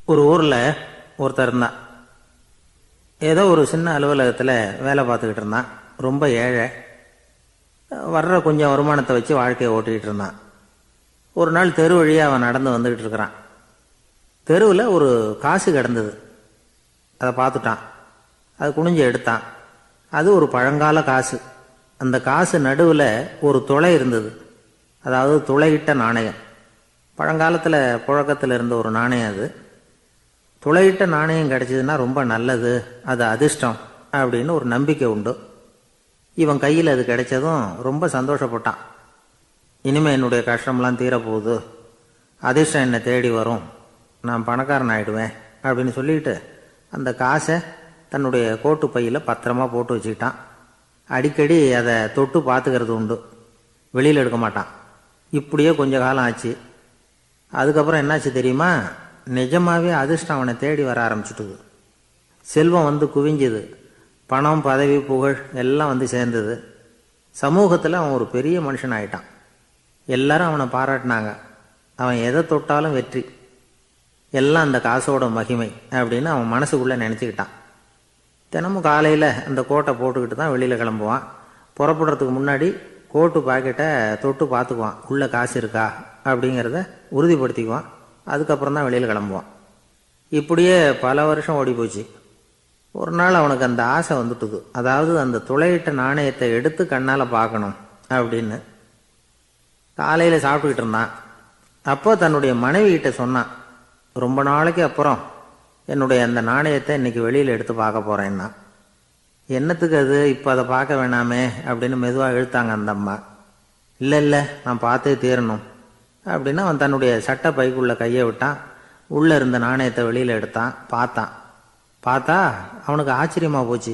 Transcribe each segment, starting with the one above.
ஒரு ஊரில் ஒருத்தர் இருந்தான். ஏதோ ஒரு சின்ன அலுவலகத்தில் வேலை பார்த்துக்கிட்டு இருந்தான். ரொம்ப ஏழை. வர்ற கொஞ்சம் வருமானத்தை வச்சு வாழ்க்கையை ஓட்டிகிட்டு இருந்தான். ஒரு நாள் தெரு வழியாக அவன் நடந்து வந்துக்கிட்டு இருக்கிறான். தெருவில் ஒரு காசு கிடந்தது. அதை பார்த்துட்டான். அது குனிஞ்சு எடுத்தான். அது ஒரு பழங்கால காசு. அந்த காசு நடுவில் ஒரு துளை இருந்தது. அதாவது துளையிட்ட நாணயம். பழங்காலத்தில் புழக்கத்தில் இருந்த ஒரு நாணயம் அது. துளையிட்ட நாணயம் கிடைச்சதுன்னா ரொம்ப நல்லது, அது அதிர்ஷ்டம் அப்படின்னு ஒரு நம்பிக்கை உண்டு. இவன் கையில் அது கிடைச்சதும் ரொம்ப சந்தோஷப்பட்டான். இனிமேல் என்னுடைய கஷ்டம்லாம் தீரப்போகுது, அதிர்ஷ்டம் என்னை தேடி வரும், நான் பணக்காரன் ஆகிடுவேன் அப்படின்னு சொல்லிட்டு அந்த காசை தன்னுடைய கோட்டு பையில் பத்திரமா போட்டு வச்சுக்கிட்டான். அடிக்கடி அதை தொட்டு பார்த்துக்கிறது உண்டு, வெளியில் எடுக்க மாட்டான். இப்படியே கொஞ்ச காலம் ஆச்சு. அதுக்கப்புறம் என்னாச்சு தெரியுமா? நிஜமாவே அதிர்ஷ்டம் அவனை தேடி வர ஆரம்பிச்சுட்டுது. செல்வம் வந்து குவிஞ்சுது. பணம், பதவி, புகழ் எல்லாம் வந்து சேர்ந்தது. சமூகத்தில் அவன் ஒரு பெரிய மனுஷன் ஆயிட்டான். எல்லாரும் அவனை பாராட்டினாங்க. அவன் எதை தொட்டாலும் வெற்றி, எல்லாம் அந்த காசோட மகிமை அப்படின்னு அவன் மனசுக்குள்ளே நினச்சிக்கிட்டான். தினமும் காலையில் அந்த கோட்டை போட்டுக்கிட்டு தான் வெளியில் கிளம்புவான். புறப்படுறதுக்கு முன்னாடி கோட்டு பாக்கெட்டை தொட்டு பார்த்துக்குவான், உள்ளே காசு இருக்கா அப்படிங்கிறத உறுதிப்படுத்திக்குவான். அதுக்கப்புறம் தான் வெளியில் கிளம்புவான். இப்படியே பல வருஷம் ஓடி போச்சு. ஒரு நாள் அவனுக்கு அந்த ஆசை வந்துட்டுது. அதாவது அந்த துளையிட்ட நாணயத்தை எடுத்து கண்ணால் பார்க்கணும் அப்படின்னு. காலையில் சாப்பிட்டுக்கிட்டு இருந்தான். அப்போ தன்னுடைய மனைவிகிட்ட சொன்னான், ரொம்ப நாளைக்கு அப்புறம் என்னுடைய அந்த நாணயத்தை இன்னைக்கு வெளியில் எடுத்து பார்க்க போகிறேன்னா. என்னத்துக்கு அது, இப்போ அதை பார்க்க வேணாமே அப்படின்னு மெதுவாக இழுத்தாங்க அந்த அம்மா. இல்லை நான் பார்த்தே தீரணும் அப்படின்னு அவன் தன்னுடைய சட்டை பைக்குள்ளே கையை விட்டான். உள்ளே இருந்த நாணயத்தை வெளியில் எடுத்தான். பார்த்தா அவனுக்கு ஆச்சரியமாக போச்சு.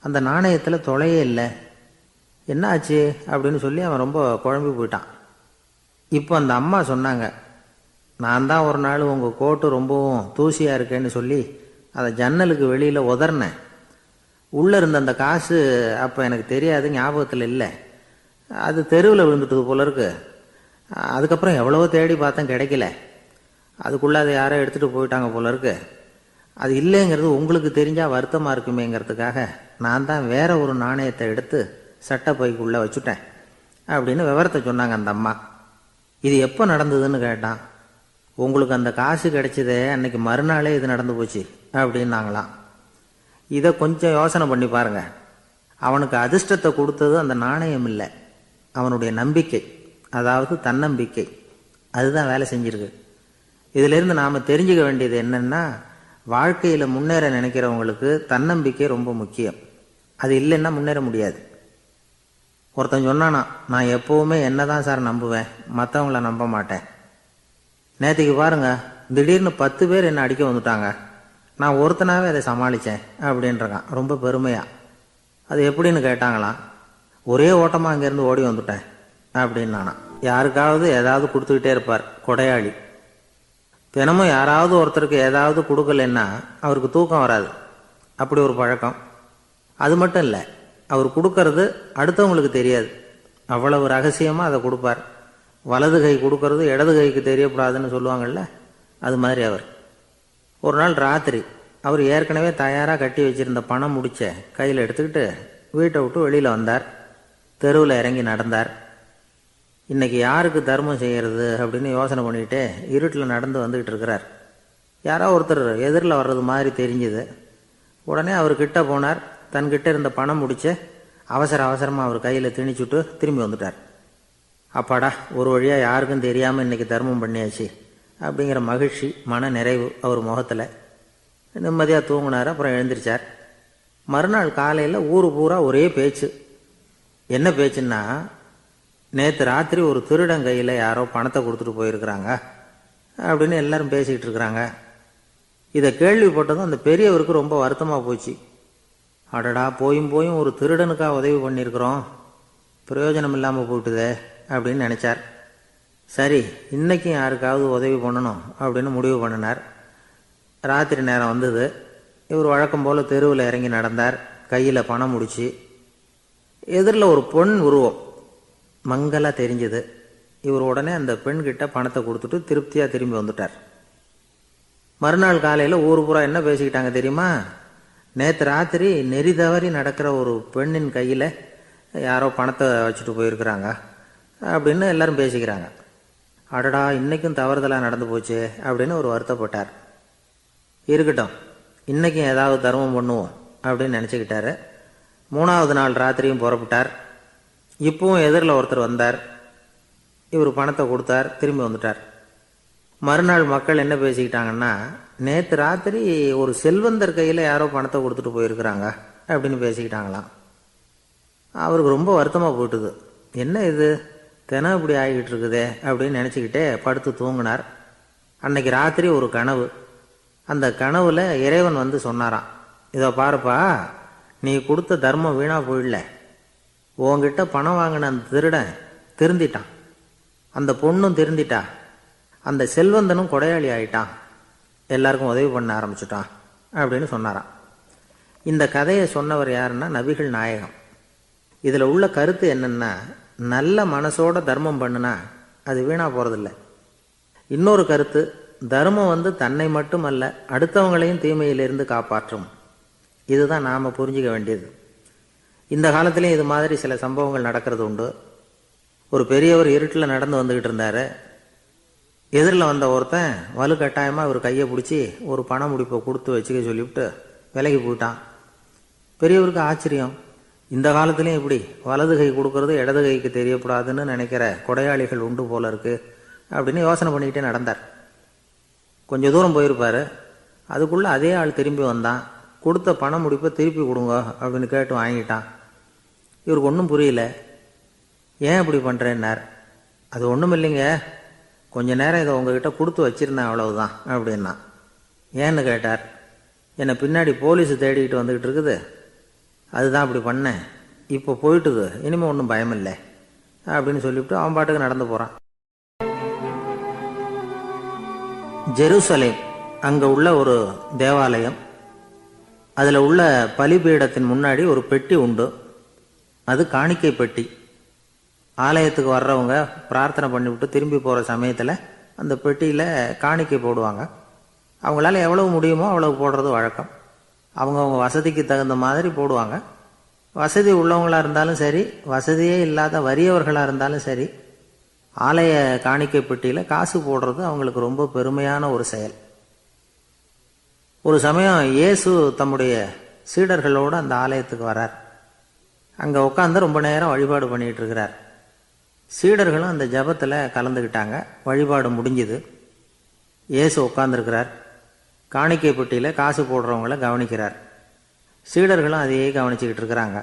அந்த நாணயத்தில் துளையே இல்லை. என்ன ஆச்சு அப்படின்னு சொல்லி அவன் ரொம்ப குழம்பி போயிட்டான். இப்போ அந்த அம்மா சொன்னாங்க, நான் தான் ஒரு நாள் உங்கள் கோட்டு ரொம்பவும் தூசியாக இருக்கேன்னு சொல்லி அதை ஜன்னலுக்கு வெளியில் உதறினேன். உள்ளே இருந்த அந்த காசு அப்போ எனக்கு தெரியாது, ஞாபகத்தில் இல்லை. அது தெருவில் விழுந்துட்டது போல இருக்கு. அதுக்கப்புறம் எவ்வளவோ தேடி பார்த்தேன், கிடைக்கல. அதுக்குள்ளே அதை யாரோ எடுத்துகிட்டு போயிட்டாங்க போல இருக்கு. அது இல்லைங்கிறது உங்களுக்கு தெரிஞ்சால் வருத்தமாக இருக்குமேங்கிறதுக்காக நான் தான் வேற ஒரு நாணயத்தை எடுத்து சட்டை பைக்குள்ளே வச்சுட்டேன் அப்படின்னு விவரத்தை சொன்னாங்க அந்த அம்மா. இது எப்போ நடந்ததுன்னு கேட்டான். உங்களுக்கு அந்த காசு கிடைச்சதே அன்னைக்கு மறுநாளே இது நடந்து போச்சு அப்படின்னாங்களாம். இதை கொஞ்சம் யோசனை பண்ணி பாருங்க. அவனுக்கு அதிர்ஷ்டத்தை கொடுத்தது அந்த நாணயம் இல்லை, அவனுடைய நம்பிக்கை, அதாவது தன்னம்பிக்கை. அதுதான் வேலை செஞ்சிருக்கு. இதிலிருந்து நாம் தெரிஞ்சுக்க வேண்டியது என்னன்னா, வாழ்க்கையில் முன்னேற நினைக்கிறவங்களுக்கு தன்னம்பிக்கை ரொம்ப முக்கியம். அது இல்லைன்னா முன்னேற முடியாது. ஒருத்தன் சொன்னானா, நான் எப்போவுமே என்ன தான் சார் நம்புவேன், மற்றவங்கள நம்ப மாட்டேன். நேற்றுக்கு பாருங்க, திடீர்னு 10 பேர் என்னை அடிக்க வந்துட்டாங்க, நான் ஒருத்தனாவே அதை சமாளித்தேன் அப்படின்றான் ரொம்ப பெருமையாக. அது எப்படின்னு கேட்டாங்களாம். ஒரே ஓட்டமாக அங்கேருந்து ஓடி வந்துட்டேன் அப்படின்னானா. யாருக்காவது ஏதாவது கொடுத்துக்கிட்டே இருப்பார், கொடையாளி. தினமும் யாராவது ஒருத்தருக்கு ஏதாவது கொடுக்கலன்னா அவருக்கு தூக்கம் வராது, அப்படி ஒரு பழக்கம். அது மட்டும் இல்லை, அவர் கொடுக்கறது அடுத்தவங்களுக்கு தெரியாது, அவ்வளவு ரகசியமாக அதை கொடுப்பார். வலது கை கொடுக்கறது இடது கைக்கு தெரியக்கூடாதுன்னு சொல்லுவாங்கள்ல, அது மாதிரி அவர். ஒரு நாள் ராத்திரி அவர் ஏற்கனவே தயாராக கட்டி வச்சிருந்த பணம் முடிச்ச கையில் எடுத்துக்கிட்டு வீட்டை விட்டு வெளியில் வந்தார். தெருவில் இறங்கி நடந்தார். இன்னைக்கு யாருக்கு தர்மம் செய்கிறது அப்படின்னு யோசனை பண்ணிக்கிட்டே இருட்டில் நடந்து வந்துக்கிட்டு இருக்கிறார். யாரோ ஒருத்தர் எதிரில் வர்றது மாதிரி தெரிஞ்சுது. உடனே அவர் கிட்ட போனார். தன்கிட்ட இருந்த பணம் முடிச்ச அவசரமாக அவர் கையில் திணிச்சுட்டு திரும்பி வந்துட்டார். அப்பாடா, ஒரு வழியாக யாருக்கும் தெரியாமல் இன்னைக்கு தர்மம் பண்ணியாச்சு அப்படிங்கிற மகிழ்ச்சி, மன நிறைவு அவர் முகத்தில். நிம்மதியாக தூங்கினார். அப்புறம் எழுந்திரிச்சார். மறுநாள் காலையில் ஊர் பூரா ஒரே பேச்சு. என்ன பேச்சுன்னா, நேற்று ராத்திரி ஒரு திருடன் கையில் யாரோ பணத்தை கொடுத்துட்டு போயிருக்கிறாங்க அப்படின்னு எல்லாரும் பேசிக்கிட்டு இருக்கிறாங்க. இதை கேள்விப்பட்டதும் அந்த பெரியவருக்கு ரொம்ப வருத்தமாக போச்சு. அடடா, போயும் ஒரு திருடனுக்காக உதவி பண்ணியிருக்கிறோம், பிரயோஜனம் இல்லாமல் போயிட்டுதே அப்படின்னு நினச்சார். சரி, இன்னைக்கும் யாருக்காவது உதவி பண்ணணும் அப்படின்னு முடிவு பண்ணினார். ராத்திரி நேரம் வந்தது. இவர் வழக்கம் போல் தெருவில் இறங்கி நடந்தார். கையில் பணம் முடிச்சு. எதிரில் ஒரு பொன் உருவம் மங்கலாக தெரிஞ்சது. இவர் உடனே அந்த பெண்கிட்ட பணத்தை கொடுத்துட்டு திருப்தியாக திரும்பி வந்துட்டார். மறுநாள் காலையில் ஊர் பூரா என்ன பேசிக்கிட்டாங்க தெரியுமா? நேற்று ராத்திரி நெறி தவறி நடக்கிற ஒரு பெண்ணின் கையில் யாரோ பணத்தை வச்சுட்டு போயிருக்கிறாங்க அப்படின்னு எல்லாரும் பேசிக்கிறாங்க. அடடா, இன்றைக்கும் தவறுதலாக நடந்து போச்சு அப்படின்னு ஒரு வருத்தப்பட்டார். இருக்கட்டும், இன்றைக்கும் ஏதாவது தர்மம் பண்ணுவோம் அப்படின்னு நினச்சிக்கிட்டாரு. 3வது நாள் ராத்திரியும் புறப்பட்டார். இப்பவும் எதிரில் ஒருத்தர் வந்தார். இவர் பணத்தை கொடுத்தார், திரும்பி வந்துட்டார். மறுநாள் மக்கள் என்ன பேசிக்கிட்டாங்கன்னா, நேற்று ராத்திரி ஒரு செல்வந்தர் கையில் யாரோ பணத்தை கொடுத்துட்டு போயிருக்கிறாங்க அப்படின்னு பேசிக்கிட்டாங்களாம். அவருக்கு ரொம்ப வருத்தமாக போயிட்டுது. என்ன இது தினம் இப்படி ஆகிக்கிட்டு இருக்குதே அப்படின்னு நினச்சிக்கிட்டே படுத்து தூங்கினார். அன்னைக்கு ராத்திரி ஒரு கனவு. அந்த கனவுல இறைவன் வந்து சொன்னாராம், இதோ பாருப்பா, நீ கொடுத்த தர்மம் வீணா போயிடல. உங்ககிட்ட பணம் வாங்கின அந்த திருடன் திருந்திட்டான், அந்த பொண்ணும் திருந்திட்டா, அந்த செல்வந்தனும் கொடையாளி ஆயிட்டான், எல்லாருக்கும் உதவி பண்ண ஆரம்பிச்சுட்டான் அப்படின்னு சொன்னாராம். இந்த கதையை சொன்னவர் யாருன்னா நபிகள் நாயகம். இதில் உள்ள கருத்து என்னன்னா, நல்ல மனசோட தர்மம் பண்ணுனா அது வீணா போறதில்லை. இன்னொரு கருத்து, தர்மம் வந்து தன்னை மட்டுமல்ல அடுத்தவங்களையும் தீமையிலிருந்து காப்பாற்றும். இதுதான் நாம் புரிஞ்சிக்க வேண்டியது. இந்த காலத்திலையும் இது மாதிரி சில சம்பவங்கள் நடக்கிறது உண்டு. ஒரு பெரியவர் இருட்டில் நடந்து வந்துக்கிட்டு இருந்தார். எதிரில் வந்த ஒருத்தன் வலுக்கட்டாயமாக ஒரு கையை பிடிச்சி ஒரு பண முடிப்பை கொடுத்து வச்சுக்க சொல்லிவிட்டு விலகி போயிட்டான். பெரியவருக்கு ஆச்சரியம், இந்த காலத்துலேயும் இப்படி வலது கை கொடுக்கறது இடது கைக்கு தெரியக்கூடாதுன்னு நினைக்கிற கொடையாளிகள் உண்டு போல இருக்கு அப்படின்னு யோசனை பண்ணிக்கிட்டே நடந்தார். கொஞ்சம் தூரம் போயிருப்பார். அதுக்குள்ளே அதே ஆள் திரும்பி வந்தான். கொடுத்த பண முடிப்பை திருப்பி கொடுங்க அப்படின்னு கேட்டு வாங்கிட்டான். இவருக்கு ஒன்றும் புரியல. ஏன் இப்படி பண்ணுறேன்னார். அது ஒன்றும் இல்லைங்க, கொஞ்ச நேரம் இதை உங்ககிட்ட கொடுத்து வச்சிருந்தேன், அவ்வளவுதான் அப்படின்னா. ஏன்னு கேட்டார். என்னை பின்னாடி போலீஸ் தேடிக்கிட்டு வந்துக்கிட்டு இருக்குது, அதுதான் அப்படி பண்ணேன், இப்போ போயிட்டுது, இனிமேல் ஒன்றும் பயமில்லை அப்படின்னு சொல்லிவிட்டு அவன் பாட்டுக்கு நடந்து போகிறான். ஜெருசலேம் அங்கே உள்ள ஒரு தேவாலயம். அதில் உள்ள பலிபீடத்தின் முன்னாடி ஒரு பெட்டி உண்டு. அது காணிக்கை பெட்டி. ஆலயத்துக்கு வர்றவங்க பிரார்த்தனை பண்ணிவிட்டு திரும்பி போகிற சமயத்தில் அந்த பெட்டியில் காணிக்கை போடுவாங்க. அவங்களால எவ்வளவு முடியுமோ அவ்வளவு போடுறது வழக்கம். அவங்கவுங்க வசதிக்கு தகுந்த மாதிரி போடுவாங்க. வசதி உள்ளவங்களாக இருந்தாலும் சரி, வசதியே இல்லாத வறியவர்களாக இருந்தாலும் சரி, ஆலய காணிக்கை பெட்டியில் காசு போடுறது அவங்களுக்கு ரொம்ப பெருமையான ஒரு செயல். ஒரு சமயம் இயேசு தம்முடைய சீடர்களோடு அந்த ஆலயத்துக்கு வரார். அங்கே உட்காந்து ரொம்ப நேரம் வழிபாடு பண்ணிகிட்டு இருக்கிறார். சீடர்களும் அந்த ஜபத்தில் கலந்துக்கிட்டாங்க. வழிபாடு முடிஞ்சுது. இயேசு உட்காந்துருக்கிறார். காணிக்கை பெட்டியில் காசு போடுறவங்கள கவனிக்கிறார். சீடர்களும் அதையே கவனிச்சுக்கிட்டு இருக்கிறாங்க.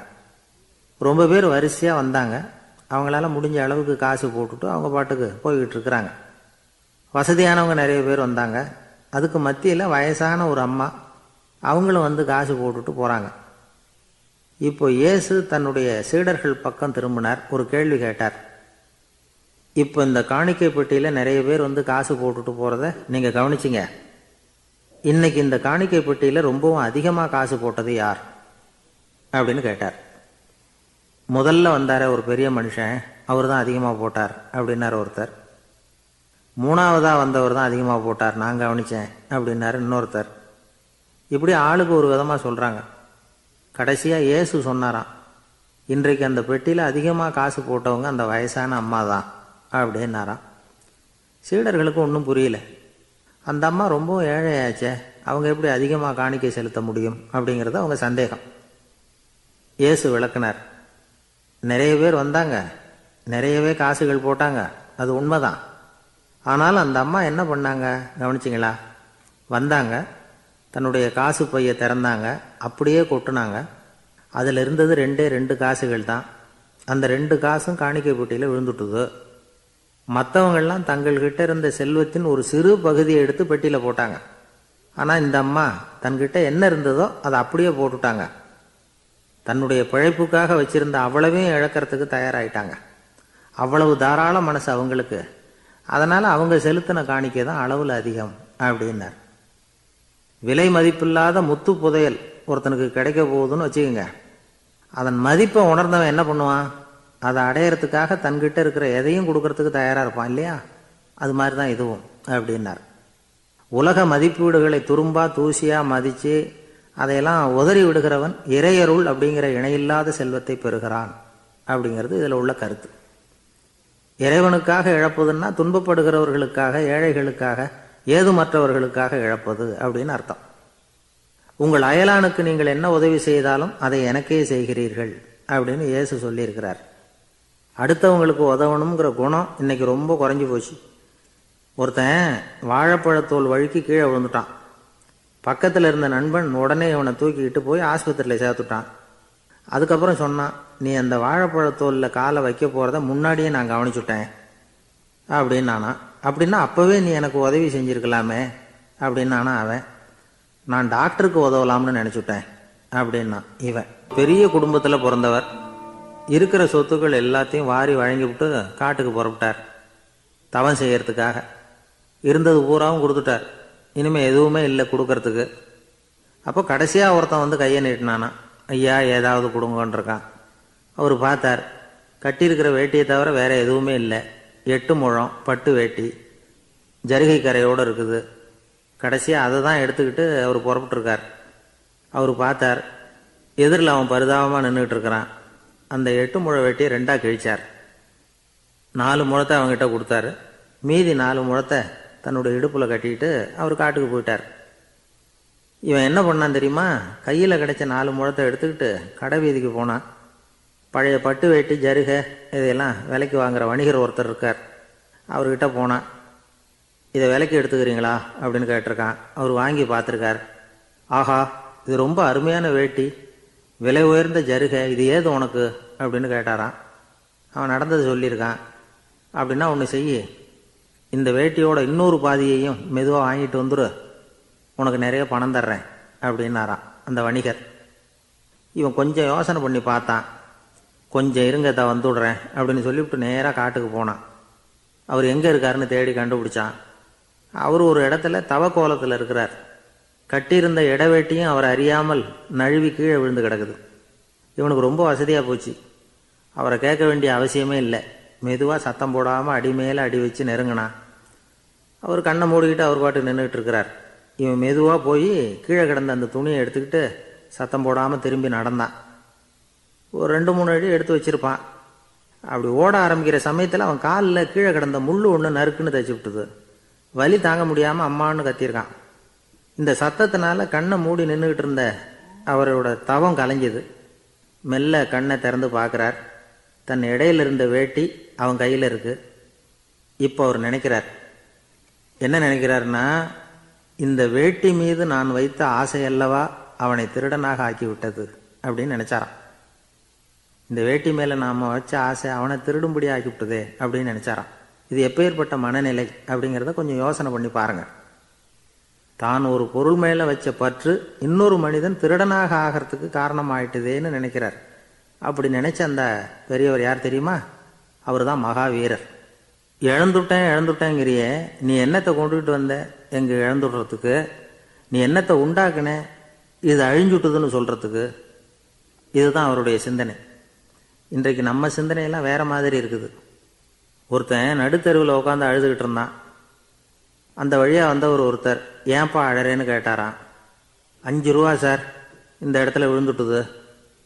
ரொம்ப பேர் வரிசையாக வந்தாங்க. அவங்களால முடிஞ்ச அளவுக்கு காசு போட்டுட்டு அவங்க பாட்டுக்கு போய்கிட்டு இருக்கிறாங்க. வசதியானவங்க நிறைய பேர் வந்தாங்க. அதுக்கு மத்தியில் வயசான ஒரு அம்மா, அவங்களும் வந்து காசு போட்டுட்டு போகிறாங்க. இப்போ இயேசு தன்னுடைய சீடர்கள் பக்கம் திரும்பினார். ஒரு கேள்வி கேட்டார். இப்போ இந்த காணிக்கை பெட்டியில் நிறைய பேர் வந்து காசு போட்டுட்டு போகிறத நீங்கள் கவனிச்சிங்க. இன்னைக்கு இந்த காணிக்கை பெட்டியில் ரொம்பவும் அதிகமாக காசு போட்டது யார் அப்படின்னு கேட்டார். முதல்ல வந்தார ஒரு பெரிய மனுஷன், அவர் தான் அதிகமாக போட்டார் அப்படின்னார் ஒருத்தர். 3வதாக வந்தவர் தான் அதிகமாக போட்டார், நான் கவனித்தேன் அப்படின்னாரு இன்னொருத்தர். இப்படி ஆளுக்கு ஒரு விதமாக சொல்கிறாங்க. கடைசியாக இயேசு சொன்னாராம், இன்றைக்கு அந்த பெட்டியில் அதிகமாக காசு போட்டவங்க அந்த வயசான அம்மா தான் அப்படின்னாராம். சீடர்களுக்கு ஒன்றும் புரியல. அந்த அம்மா ரொம்ப ஏழையாச்சே, அவங்க எப்படி அதிகமாக காணிக்கை செலுத்த முடியும் அப்படிங்கிறது அவங்க சந்தேகம். இயேசு விளக்குனார். நிறைய பேர் வந்தாங்க, நிறையவே காசுகள் போட்டாங்க, அது உண்மைதான். ஆனாலும் அந்த அம்மா என்ன பண்ணாங்க கவனிச்சிங்களா? வந்தாங்க, தன்னுடைய காசு பையை திறந்தாங்க, அப்படியே கொட்டுனாங்க. அதில் இருந்தது 2 காசுகள் தான். அந்த 2 காசும் காணிக்கை பெட்டியில் விழுந்துட்டுது. மற்றவங்கள்லாம் தங்கள்கிட்ட இருந்த செல்வத்தின் ஒரு சிறு பகுதியை எடுத்து பெட்டியில் போட்டாங்க. ஆனால் இந்த அம்மா தன்கிட்ட என்ன இருந்ததோ அதை அப்படியே போட்டுட்டாங்க. தன்னுடைய பிழைப்புக்காக வச்சிருந்த அவ்வளவையும் இழக்கிறதுக்கு தயாராகிட்டாங்க. அவ்வளவு தாராள மனசு அவங்களுக்கு. அதனால் அவங்க செலுத்தின காணிக்கை தான் அளவில் அதிகம் அப்படின்னார். விலை மதிப்பில்லாத முத்து புதையல் ஒருத்தனுக்கு கிடைக்க போகுதுன்னு வச்சுக்கோங்க. அதன் மதிப்பை உணர்ந்தவன் என்ன பண்ணுவான்? அதை அடையிறதுக்காக தன்கிட்ட இருக்கிற எதையும் கொடுக்கறதுக்கு தயாராக இருப்பான் இல்லையா? அது மாதிரி தான் இதுவும் அப்படின்னார். உலக மதிப்பீடுகளை துரும்பா தூசியா மதித்து அதையெல்லாம் உதறி விடுகிறவன் இறையருள் அப்படிங்கிற இணையில்லாத செல்வத்தை பெறுகிறான் அப்படிங்கிறது இதில் உள்ள கருத்து. இறைவனுக்காக இழப்பதுன்னா துன்பப்படுகிறவர்களுக்காக, ஏழைகளுக்காக, ஏதுமற்றவர்களுக்காக இழப்பது அப்படின்னு அர்த்தம். உங்கள் அயலானுக்கு நீங்கள் என்ன உதவி செய்தாலும் அதை எனக்கே செய்கிறீர்கள் அப்படின்னு இயேசு சொல்லியிருக்கிறார். அடுத்தவங்களுக்கு உதவணுங்கிற குணம் இன்னைக்கு ரொம்ப குறைஞ்சி போச்சு. ஒருத்தன் வாழைப்பழத்தோல் வழுக்கி கீழே விழுந்துட்டான். பக்கத்தில் இருந்த நண்பன் உடனே இவனை தூக்கிக்கிட்டு போய் ஆஸ்பத்திரியில் சேர்த்துட்டான். அதுக்கப்புறம் சொன்னான், நீ அந்த வாழைப்பழத்தோலில் காலை வைக்க போகிறத முன்னாடியே நான் கவனிச்சுட்டேன் அப்படின்னானா. அப்படின்னா அப்போவே நீ எனக்கு உதவி செஞ்சுருக்கலாமே அப்படின்னானா அவன். நான் டாக்டருக்கு உதவலாம்னு நினச்சிட்டேன் அப்படின்னா இவன். பெரிய குடும்பத்தில் பிறந்தவர், இருக்கிற சொத்துக்கள் எல்லாத்தையும் வாரி வழங்கிவிட்டு காட்டுக்கு புறப்பட்டார் தவம் செய்யறதுக்காக. இருந்தது பூராவும் கொடுத்துட்டார். இனிமேல் எதுவுமே இல்லை கொடுக்கறதுக்கு. அப்போ கடைசியாக ஒருத்தன் வந்து கையை நீட்டினானா, ஐயா ஏதாவது கொடுங்கன்றிருக்கான். அவர் பார்த்தார், கட்டியிருக்கிற வேட்டியை தவிர வேற எதுவுமே இல்லை. 8 முழம் பட்டு வேட்டி, ஜரிகை கரையோடு இருக்குது. கடைசியாக அதை தான் எடுத்துக்கிட்டு அவர் புறப்பட்டுருக்கார். அவர் பார்த்தார், எதிரில் அவன் பரிதாபமாக நின்றுட்டு இருக்கிறான். அந்த 8 முழ வேட்டியை 2ஆக கிழிச்சார். 4 முழத்தை அவங்ககிட்ட கொடுத்தாரு. மீதி 4 முழத்தை தன்னுடைய இடுப்பில் கட்டிக்கிட்டு அவர் காட்டுக்கு போயிட்டார். இவன் என்ன பண்ணான் தெரியுமா? கையில் கிடைச்ச 4 முழத்தை எடுத்துக்கிட்டு கடை வீதிக்கு போனான். பழைய பட்டு வேட்டி, ஜருகை இதையெல்லாம் விலைக்கு வாங்குகிற வணிகர் ஒருத்தர் இருக்கார். அவர்கிட்ட போனான். இதை விலைக்கு எடுத்துக்கிறீங்களா அப்படின்னு கேட்டிருக்கான். அவர் வாங்கி பார்த்துருக்கார். ஆஹா, இது ரொம்ப அருமையான வேட்டி, விலை உயர்ந்த ஜருகை, இது ஏது உனக்கு அப்படின்னு கேட்டாரான். அவன் நடந்தது சொல்லியிருக்கான். அப்படின்னா ஒன்று செய்யி, இந்த வேட்டியோட இன்னொரு பாதியையும் மெதுவாக வாங்கிட்டு வந்துரு, உனக்கு நிறைய பணம் தர்றேன் அப்படின்னாரான் அந்த வணிகர். இவன் கொஞ்சம் யோசனை பண்ணி பார்த்தான். கொஞ்சம் இருங்க, வந்துடுறேன் அப்படின்னு சொல்லிவிட்டு நேராக காட்டுக்கு போனான். அவர் எங்கே இருக்காருன்னு தேடி கண்டுபிடிச்சான். அவர் ஒரு இடத்துல தவக்கோலத்தில் இருக்கிறார். கட்டியிருந்த இடவேட்டியும் அவர் அறியாமல் நழுவி கீழே விழுந்து கிடக்குது. இவனுக்கு ரொம்ப வசதியாக போச்சு. அவரை கேட்க வேண்டிய அவசியமே இல்லை. மெதுவாக சத்தம் போடாமல் அடி மேலே அடி வச்சு நெருங்கினான். அவர் கண்ணை மூடிக்கிட்டு அவர் பாட்டு நின்றுக்கிட்டு இருக்கிறார். இவன் மெதுவாக போய் கீழே கிடந்த அந்த துணியை எடுத்துக்கிட்டு சத்தம் போடாமல் திரும்பி நடந்தான். ஒரு 2-3 அடி எடுத்து வச்சிருப்பான். அப்படி ஓட ஆரம்பிக்கிற சமயத்தில் அவன் காலில் கீழே கிடந்த முள் ஒன்று நறுக்குன்னு தைச்சி விட்டுது. வலி தாங்க முடியாமல் அம்மான்னு கத்தியிருக்கான். இந்த சத்தத்தினால கண்ணை மூடி நின்றுக்கிட்டு இருந்த அவரோட தவம் கலைஞ்சது. மெல்ல கண்ணை திறந்து பார்க்குறார். தன் இடையில இருந்த வேட்டி அவன் கையில் இருக்கு. இப்போ அவர் நினைக்கிறார், என்ன நினைக்கிறார்னா, இந்த வேட்டி மீது நான் வைத்த ஆசையல்லவா அவனை திருடனாக ஆக்கி விட்டது அப்படின்னு நினைச்சாராம். இந்த வேட்டி மேலே நாம் வச்ச ஆசை அவனை திருடும்படி ஆக்கி விட்டதே அப்படின்னு நினைச்சாராம். இது எப்பேற்பட்ட மனநிலை அப்படிங்கிறத கொஞ்சம் யோசனை பண்ணி பாருங்க. தான் ஒரு பொருள் மேலே வச்ச பற்று இன்னொரு மனிதன் திருடனாக ஆகிறதுக்கு காரணம் ஆயிட்டுதேன்னு நினைக்கிறார். அப்படி நினைச்ச அந்த பெரியவர் யார் தெரியுமா? அவர் தான் மகாவீரர். இழந்துட்டேங்கிறியே, நீ என்னத்தை கொண்டுகிட்டு வந்த எங்க இழந்துடுறதுக்கு? நீ என்னத்தை உண்டாக்குன இது அழிஞ்சுட்டுதுன்னு சொல்றதுக்கு? இதுதான் அவருடைய சிந்தனை. இன்றைக்கு நம்ம சிந்தனையெல்லாம் வேற மாதிரி இருக்குது. ஒருத்தன் நடுத்தெருவில் உட்காந்து அழுதுகிட்டு இருந்தான். அந்த வழியாக வந்தவர் ஒருத்தர், ஏன்பா அழறேன்னு கேட்டாராம். 5 ரூபா சார், இந்த இடத்துல விழுந்துட்டுது,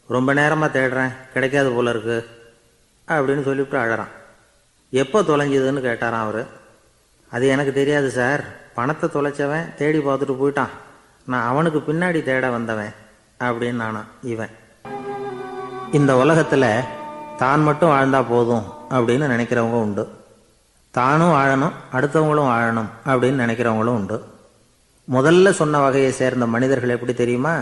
ரொம்ப நேரமாக தேடுறேன், கிடைக்காது போல இருக்கு அப்படின்னு சொல்லிவிட்டு அழறான். எப்போ தொலைஞ்சதுன்னு கேட்டாரான் அவர். அது எனக்கு தெரியாது சார், பணத்தை தொலைச்சவன் தேடி பார்த்துட்டு போயிட்டான், நான் அவனுக்கு பின்னாடி தேட வந்தவன் அப்படின்னு நானான் இவன். இந்த உலகத்தில் தான் மட்டும் வாழ்ந்தா போதும் அப்படின்னு நினைக்கிறவங்க உண்டு. தானும் வாழணும், அடுத்தவங்களும் வாழணும் அப்படின்னு நினைக்கிறவங்களும் உண்டு. முதல்ல சொன்ன வகையை சேர்ந்த மனிதர்கள் எப்படி தெரியுமா?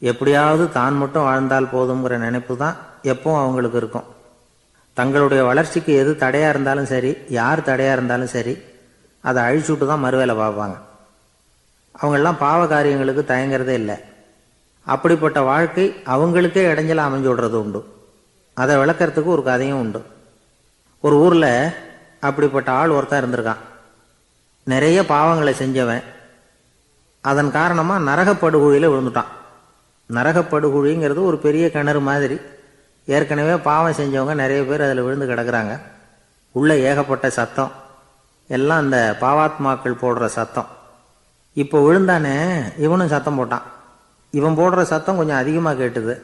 எப்படியாவது தான் மட்டும் வாழ்ந்தால் போதுங்கிற நினைப்பு தான் எப்பவும் அவங்களுக்கு இருக்கும். தங்களுடைய வளர்ச்சிக்கு எது தடையாக இருந்தாலும் சரி, யார் தடையாக இருந்தாலும் சரி, அதை அழிச்சுட்டு தான் மறுவேலை பார்ப்பாங்க. அவங்கெல்லாம் பாவ காரியங்களுக்கு தயங்குறதே இல்லை. அப்படிப்பட்ட வாழ்க்கை அவங்களுக்கே இடைஞ்சலாக அமைஞ்சு விடுறது உண்டு. அதை விளக்கறதுக்கு ஒரு கதையும் உண்டு. ஒரு ஊரில் அப்படிப்பட்ட ஆள் ஒருத்தன் இருந்திருக்கான். நிறைய பாவங்களை செஞ்சவன். அதன் காரணமாக நரகப்படுகுழியில் விழுந்துட்டான். நரகப்படுகுழிங்கிறது ஒரு பெரிய கிணறு மாதிரி. ஏற்கனவே பாவம் செஞ்சவங்க நிறைய பேர் அதில் விழுந்து கிடக்குறாங்க. உள்ள ஏகப்பட்ட சத்தம், எல்லாம் அந்த பாவாத்மாக்கள் போடுற சத்தம். இப்போ விழுந்தானே இவனும் சத்தம் போட்டான். இவன் போடுற சத்தம் கொஞ்சம் அதிகமாக கேட்டுது.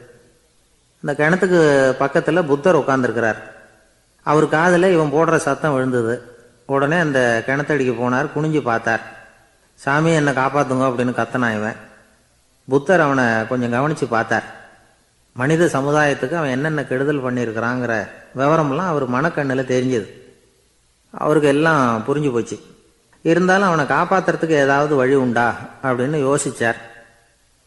இந்த கிணத்துக்கு பக்கத்தில் புத்தர் உட்காந்துருக்கிறார். அவர் காதில் இவன் போடுற சத்தம் விழுந்தது. உடனே அந்த கிணத்தடிக்கு போனார். குனிஞ்சு பார்த்தார். சாமி என்னை காப்பாற்றுங்க அப்படின்னு கத்தனான் இவன். புத்தர் அவனை கொஞ்சம் கவனித்து பார்த்தார். மனித சமுதாயத்துக்கு அவன் என்னென்ன கெடுதல் பண்ணியிருக்கிறாங்கிற விவரமெல்லாம் அவர் மனக்கண்ணில் தெரிஞ்சது. அவருக்கு எல்லாம் புரிஞ்சு போச்சு. இருந்தாலும் அவனை காப்பாற்றுறதுக்கு ஏதாவது வழி உண்டா அப்படின்னு யோசித்தார்.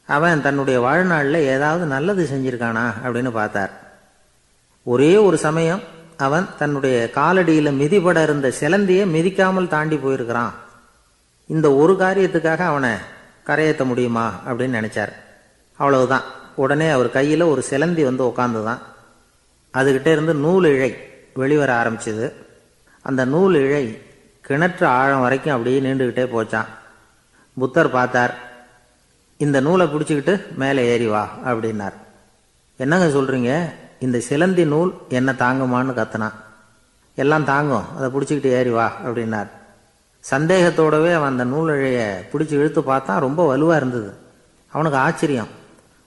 அவன் தன்னுடைய வாழ்நாளில் ஏதாவது நல்லது செஞ்சிருக்கானா அப்படின்னு பார்த்தார். ஒரே ஒரு சமயம் அவன் தன்னுடைய காலடியில் மிதிபட இருந்த சிலந்தியை மிதிக்காமல் தாண்டி போயிருக்கிறான். இந்த ஒரு காரியத்துக்காக அவனை கரையேற்ற முடியுமா அப்படின்னு நினைச்சார். அவ்வளவுதான். உடனே அவர் கையில் ஒரு சிலந்தி வந்து உட்காந்துதான். அதுகிட்ட இருந்து நூல் இழை வெளிவர ஆரம்பிச்சது. அந்த நூல் இழை கிணற்று ஆழம் வரைக்கும் அப்படியே நீண்டுகிட்டே போச்சான். புத்தர் பார்த்தார். இந்த நூலை பிடிச்சிக்கிட்டு மேலே ஏறி வா அப்படின்னார். என்னங்க சொல்றீங்க, இந்த சிலந்தி நூல் என்ன தாங்குமான்னு கத்தினான். எல்லாம் தாங்கும், அதை பிடிச்சிக்கிட்டு ஏறி வா அப்படின்னார். சந்தேகத்தோடவே அவன் அந்த நூல் இழைய பிடிச்சி இழுத்து பார்த்தான். ரொம்ப வலுவாக இருந்தது. அவனுக்கு ஆச்சரியம்.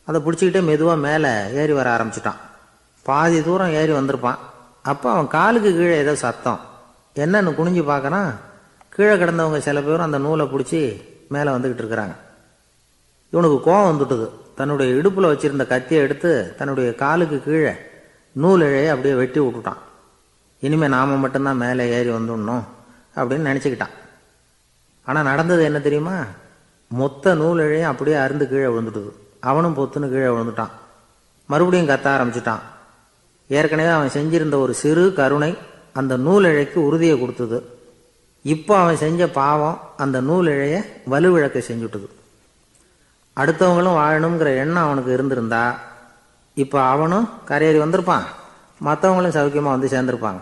அதை பிடிச்சிக்கிட்டே மெதுவாக மேலே ஏறி வர ஆரம்பிச்சிட்டான். பாதி தூரம் ஏறி வந்திருப்பான். அப்போ அவன் காலுக்கு கீழே ஏதோ சத்தம். என்னன்னு குனிஞ்சு பார்க்கறான். கீழே கிடந்தவங்க சில பேரும் அந்த நூலை பிடிச்சி மேலே வந்துக்கிட்டு இருக்கிறாங்க. இவனுக்கு கோபம் வந்துட்டுது. தன்னுடைய இடுப்பில் வச்சிருந்த கத்தியை எடுத்து தன்னுடைய காலுக்கு கீழே நூல் இழையை அப்படியே வெட்டி விட்டுட்டான். இனிமேல் நாம மட்டும்தான் மேலே ஏறி வந்துடணும் அப்படின்னு நினச்சிக்கிட்டான். ஆனால் நடந்தது என்ன தெரியுமா? மொத்த நூல் இழையும் அப்படியே அருந்து கீழே விழுந்துட்டுது. அவனும் பொத்துன்னு கீழே விழுந்துட்டான். மறுபடியும் கத்த ஆரம்பிச்சிட்டான். ஏற்கனவே அவன் செஞ்சிருந்த ஒரு சிறு கருணை அந்த நூல் இழைக்கு உறுதியை கொடுத்தது. இப்போ அவன் செஞ்ச பாவம் அந்த நூல் இழைய வலுவிழக்க செஞ்சுட்டுது. அடுத்தவங்களும் வாழணுங்கிற எண்ணம் அவனுக்கு இருந்திருந்தா இப்போ அவனும் கரையேறி வந்திருப்பான், மற்றவங்களும் சௌக்கியமாக வந்து சேர்ந்துருப்பாங்க.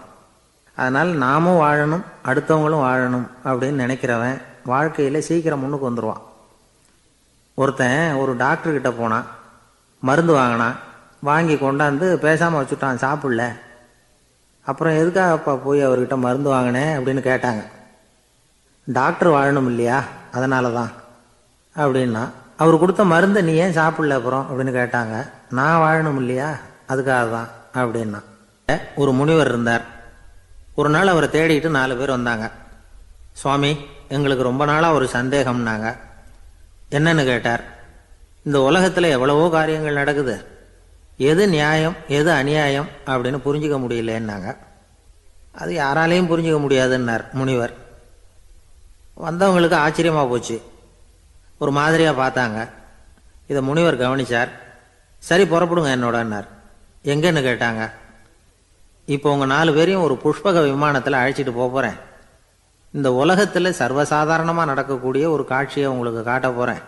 அதனால் நாமும் வாழணும், அடுத்தவங்களும் வாழணும் அப்படின்னு நினைக்கிறவன் வாழ்க்கையில் சீக்கிரம் முன்னுக்கு வந்துடுவான். ஒருத்தன் ஒரு டாக்டர்கிட்ட போனான். மருந்து வாங்கினான். வாங்கி கொண்டாந்து பேசாமல் வச்சுட்டான், சாப்பிடல. அப்புறம் எதுக்காகப்பா போய் அவர்கிட்ட மருந்து வாங்கினேன் அப்படின்னு கேட்டாங்க. டாக்டர் வாழணும் இல்லையா, அதனால தான் அப்படின்னா. அவர் கொடுத்த மருந்தை நீ ஏன் சாப்பிடல அப்புறம் அப்படின்னு கேட்டாங்க. நான் வாழணும் இல்லையா, அதுக்காக தான் அப்படின்னா. ஒரு முனிவர் இருந்தார். ஒரு நாள் அவரை தேடிட்டு 4 பேர் வந்தாங்க. சுவாமி, எங்களுக்கு ரொம்ப நாளாக ஒரு சந்தேகம்னாங்க. என்னன்னு கேட்டார். இந்த உலகத்தில் எவ்வளவோ காரியங்கள் நடக்குது, எது நியாயம் எது அநியாயம் அப்படின்னு புரிஞ்சுக்க முடியலன்னாங்க. அது யாராலையும் புரிஞ்சுக்க முடியாதுன்னார் முனிவர். வந்தவங்களுக்கு ஆச்சரியமாக போச்சு. ஒரு மாதிரியாக பார்த்தாங்க. இதை முனிவர் கவனிச்சார். சரி புறப்படுங்க என்னோடன்னார். எங்கன்னு கேட்டாங்க. இப்போ உங்கள் 4 பேரையும் ஒரு புஷ்பக விமானத்தில் அழைச்சிட்டு போகிறேன். இந்த உலகத்தில் சர்வசாதாரணமாக நடக்கக்கூடிய ஒரு காட்சியை உங்களுக்கு காட்ட போகிறேன்.